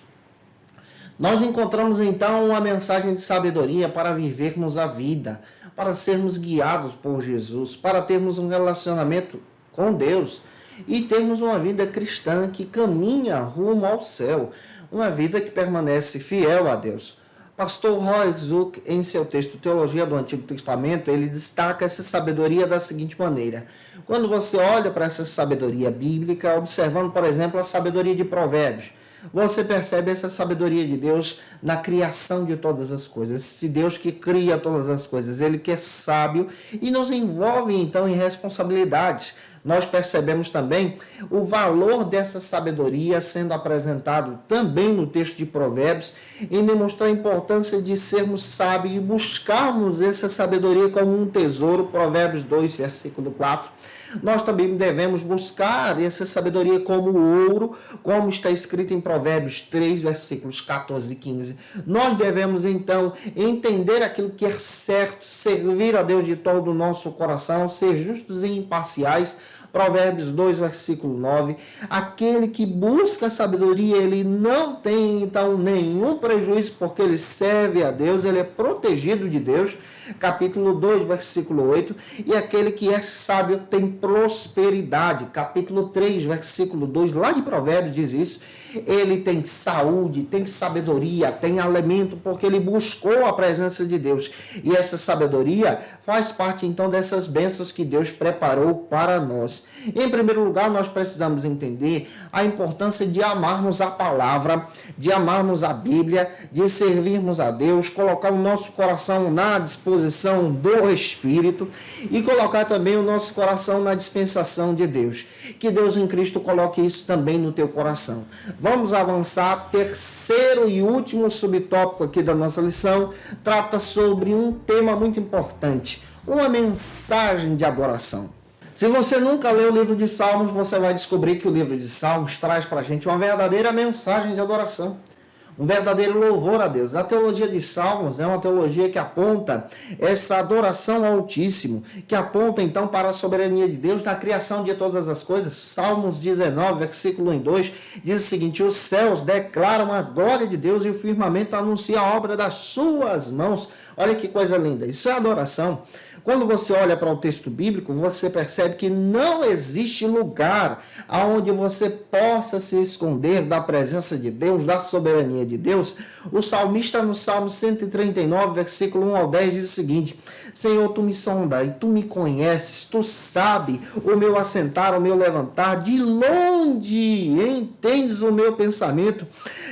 nós encontramos então uma mensagem de sabedoria para vivermos a vida, para sermos guiados por Jesus, para termos um relacionamento com Deus e termos uma vida cristã que caminha rumo ao céu, uma vida que permanece fiel a Deus. Pastor Roy Zuck, em seu texto Teologia do Antigo Testamento, ele destaca essa sabedoria da seguinte maneira: quando você olha para essa sabedoria bíblica, observando, por exemplo, a sabedoria de Provérbios, você percebe essa sabedoria de Deus na criação de todas as coisas. Se Deus que cria todas as coisas, Ele que é sábio e nos envolve então em responsabilidades. Nós percebemos também o valor dessa sabedoria sendo apresentado também no texto de Provérbios, em demonstrar a importância de sermos sábios e buscarmos essa sabedoria como um tesouro. Provérbios 2, versículo 4. Nós também devemos buscar essa sabedoria como ouro, como está escrito em Provérbios 3, versículos 14 e 15. Nós devemos, então, entender aquilo que é certo, servir a Deus de todo o nosso coração, ser justos e imparciais. Provérbios 2, versículo 9. Aquele que busca sabedoria, ele não tem, então, nenhum prejuízo, porque ele serve a Deus, ele é protegido de Deus. Capítulo 2, versículo 8. E aquele que é sábio tem prosperidade. Capítulo 3, versículo 2, lá de Provérbios diz isso. Ele tem saúde, tem sabedoria, tem alimento, porque ele buscou a presença de Deus. E essa sabedoria faz parte, então, dessas bênçãos que Deus preparou para nós. Em primeiro lugar, nós precisamos entender a importância de amarmos a palavra, de amarmos a Bíblia, de servirmos a Deus, colocar o nosso coração na disposição do Espírito e colocar também o nosso coração na dispensação de Deus. Que Deus em Cristo coloque isso também no teu coração. Vamos avançar. Terceiro e último subtópico aqui da nossa lição trata sobre um tema muito importante: uma mensagem de adoração. Se você nunca leu o livro de Salmos, você vai descobrir que o livro de Salmos traz para a gente uma verdadeira mensagem de adoração, um verdadeiro louvor a Deus. A teologia de Salmos é uma teologia que aponta essa adoração ao Altíssimo, que aponta então para a soberania de Deus na criação de todas as coisas. Salmos 19, versículo 1 e 2, diz o seguinte: os céus declaram a glória de Deus e o firmamento anuncia a obra das suas mãos. Olha que coisa linda, isso é adoração. Quando você olha para o texto bíblico, você percebe que não existe lugar onde você possa se esconder da presença de Deus, da soberania de Deus. O salmista, no Salmo 139, versículo 1 ao 10, diz o seguinte: Senhor, tu me sondas e tu me conheces, tu sabes o meu assentar, o meu levantar, de longe entendes o meu pensamento.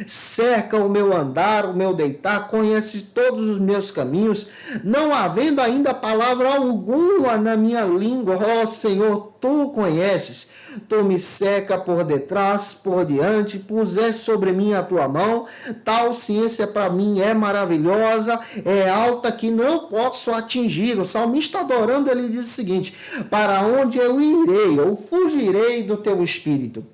cerca o meu andar, o meu deitar, conhece todos os meus caminhos, não havendo ainda palavra alguma na minha língua. Ó Senhor, tu conheces, tu me cerca por detrás, por diante, puseste sobre mim a tua mão, tal ciência para mim é maravilhosa, é alta que não posso atingir. O salmista adorando, ele diz o seguinte: para onde eu irei, ou fugirei do teu espírito?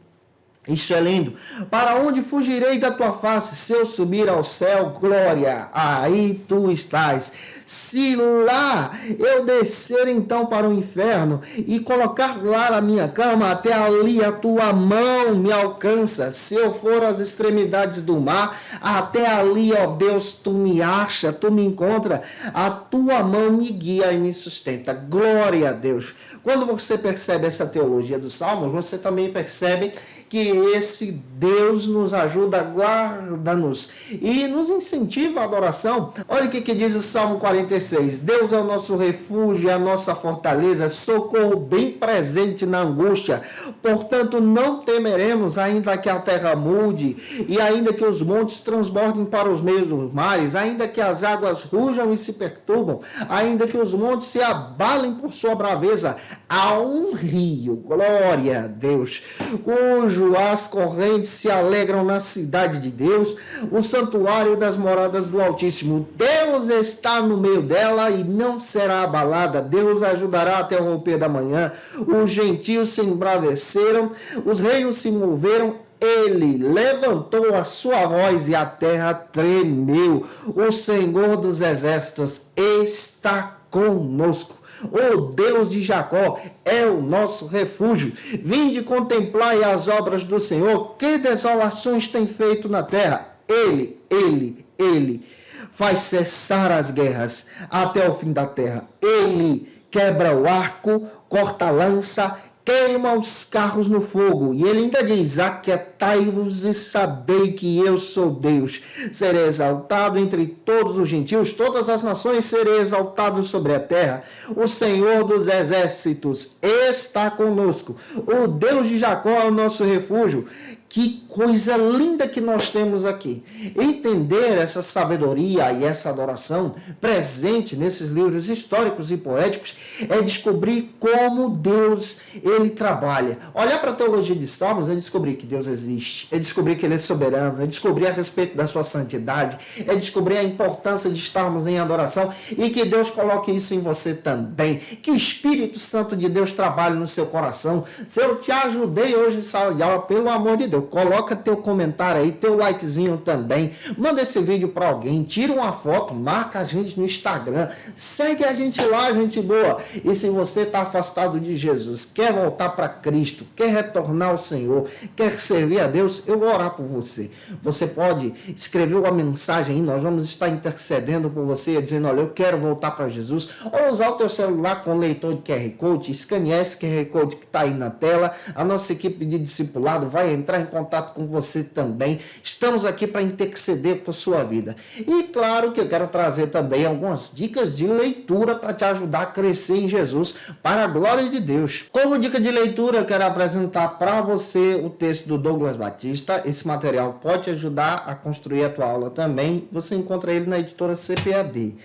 Isso é lindo. Para onde fugirei da tua face? Se eu subir ao céu, glória, aí tu estás. Se lá eu descer então para o inferno e colocar lá a minha cama, até ali a tua mão me alcança. Se eu for às extremidades do mar, até ali, ó Deus, tu me acha, tu me encontra. A tua mão me guia e me sustenta. Glória a Deus. Quando você percebe essa teologia dos Salmos, você também percebe que esse Deus nos ajuda, guarda-nos e nos incentiva a adoração. Olha o que diz o Salmo 46. Deus é o nosso refúgio, é a nossa fortaleza, socorro bem presente na angústia. Portanto, não temeremos, ainda que a terra mude, e ainda que os montes transbordem para os meios dos mares, ainda que as águas rujam e se perturbam, ainda que os montes se abalem por sua braveza. Há um rio, glória a Deus, cujo as correntes se alegram na cidade de Deus, o santuário das moradas do Altíssimo. Deus está no meio dela e não será abalada. Deus ajudará até o romper da manhã. Os gentios se embraveceram, os reinos se moveram. Ele levantou a sua voz e a terra tremeu. O Senhor dos exércitos está conosco. O Deus de Jacó é o nosso refúgio. Vinde contemplai as obras do Senhor, que desolações tem feito na terra. Ele faz cessar as guerras até o fim da terra. Ele quebra o arco, corta a lança, queima os carros no fogo. E ele ainda diz: aquietai-vos e sabei que eu sou Deus. Serei exaltado entre todos os gentios, todas as nações serei exaltado sobre a terra. O Senhor dos exércitos está conosco. O Deus de Jacó é o nosso refúgio. Que coisa linda que nós temos aqui. Entender essa sabedoria e essa adoração presente nesses livros históricos e poéticos é descobrir como Deus, ele trabalha. Olhar para a teologia de Salmos é descobrir que Deus existe, é descobrir que ele é soberano, é descobrir a respeito da sua santidade, é descobrir a importância de estarmos em adoração e que Deus coloque isso em você também. Que o Espírito Santo de Deus trabalhe no seu coração. Se eu te ajudei hoje em sala de aula, pelo amor de Deus, coloca teu comentário aí, teu likezinho também, manda esse vídeo para alguém, tira uma foto, marca a gente no Instagram, segue a gente lá, gente boa. E se você está afastado de Jesus, quer voltar para Cristo, quer retornar ao Senhor, quer servir a Deus, eu vou orar por você. Você pode escrever uma mensagem aí, nós vamos estar intercedendo por você, dizendo: olha, eu quero voltar para Jesus, ou usar o teu celular com leitor de QR Code, escanear esse QR Code que está aí na tela, a nossa equipe de discipulado vai entrar em contato com você também. Estamos aqui para interceder por sua vida. E claro que eu quero trazer também algumas dicas de leitura para te ajudar a crescer em Jesus, para a glória de Deus. Como dica de leitura, eu quero apresentar para você o texto do Douglas Batista. Esse material pode te ajudar a construir a tua aula também. Você encontra ele na editora CPAD.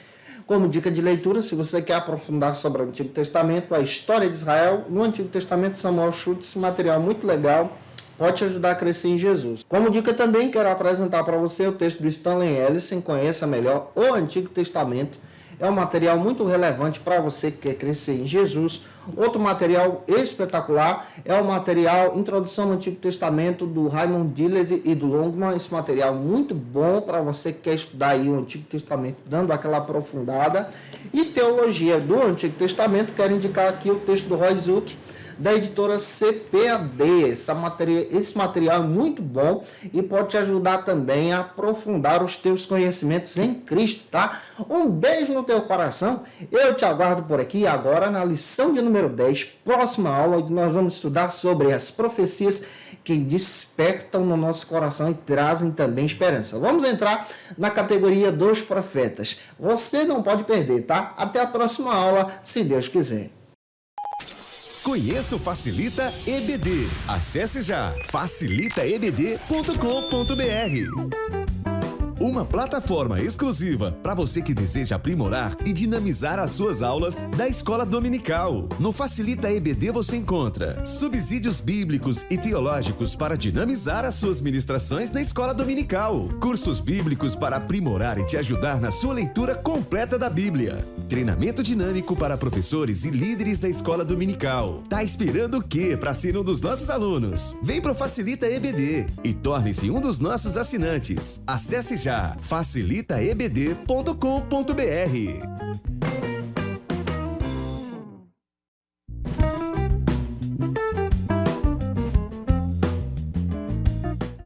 Como dica de leitura, se você quer aprofundar sobre o Antigo Testamento, a história de Israel, no Antigo Testamento, Samuel Schultz, esse material muito legal, pode te ajudar a crescer em Jesus. Como dica também, quero apresentar para você o texto do Stanley Ellison, Conheça Melhor o Antigo Testamento. É um material muito relevante para você que quer crescer em Jesus. Outro material espetacular é o material Introdução ao Antigo Testamento, do Raymond Dillard e do Longman. Esse material muito bom para você que quer estudar aí o Antigo Testamento, dando aquela aprofundada. E Teologia do Antigo Testamento, quero indicar aqui o texto do Roy Zuck, da editora CPAD. Esse material é muito bom e pode te ajudar também a aprofundar os teus conhecimentos em Cristo, tá? Um beijo no teu coração. Eu te aguardo por aqui agora na lição de número 10, próxima aula, onde nós vamos estudar sobre as profecias que despertam no nosso coração e trazem também esperança. Vamos entrar na categoria dos profetas. Você não pode perder, tá? Até a próxima aula, se Deus quiser. Conheça o Facilita EBD. Acesse já facilitaebd.com.br. Uma plataforma exclusiva para você que deseja aprimorar e dinamizar as suas aulas da Escola Dominical. No Facilita EBD você encontra subsídios bíblicos e teológicos para dinamizar as suas ministrações na Escola Dominical. Cursos bíblicos para aprimorar e te ajudar na sua leitura completa da Bíblia. Treinamento dinâmico para professores e líderes da Escola Dominical. Tá esperando o quê para ser um dos nossos alunos? Vem pro Facilita EBD e torne-se um dos nossos assinantes. Acesse já facilitaebd.com.br.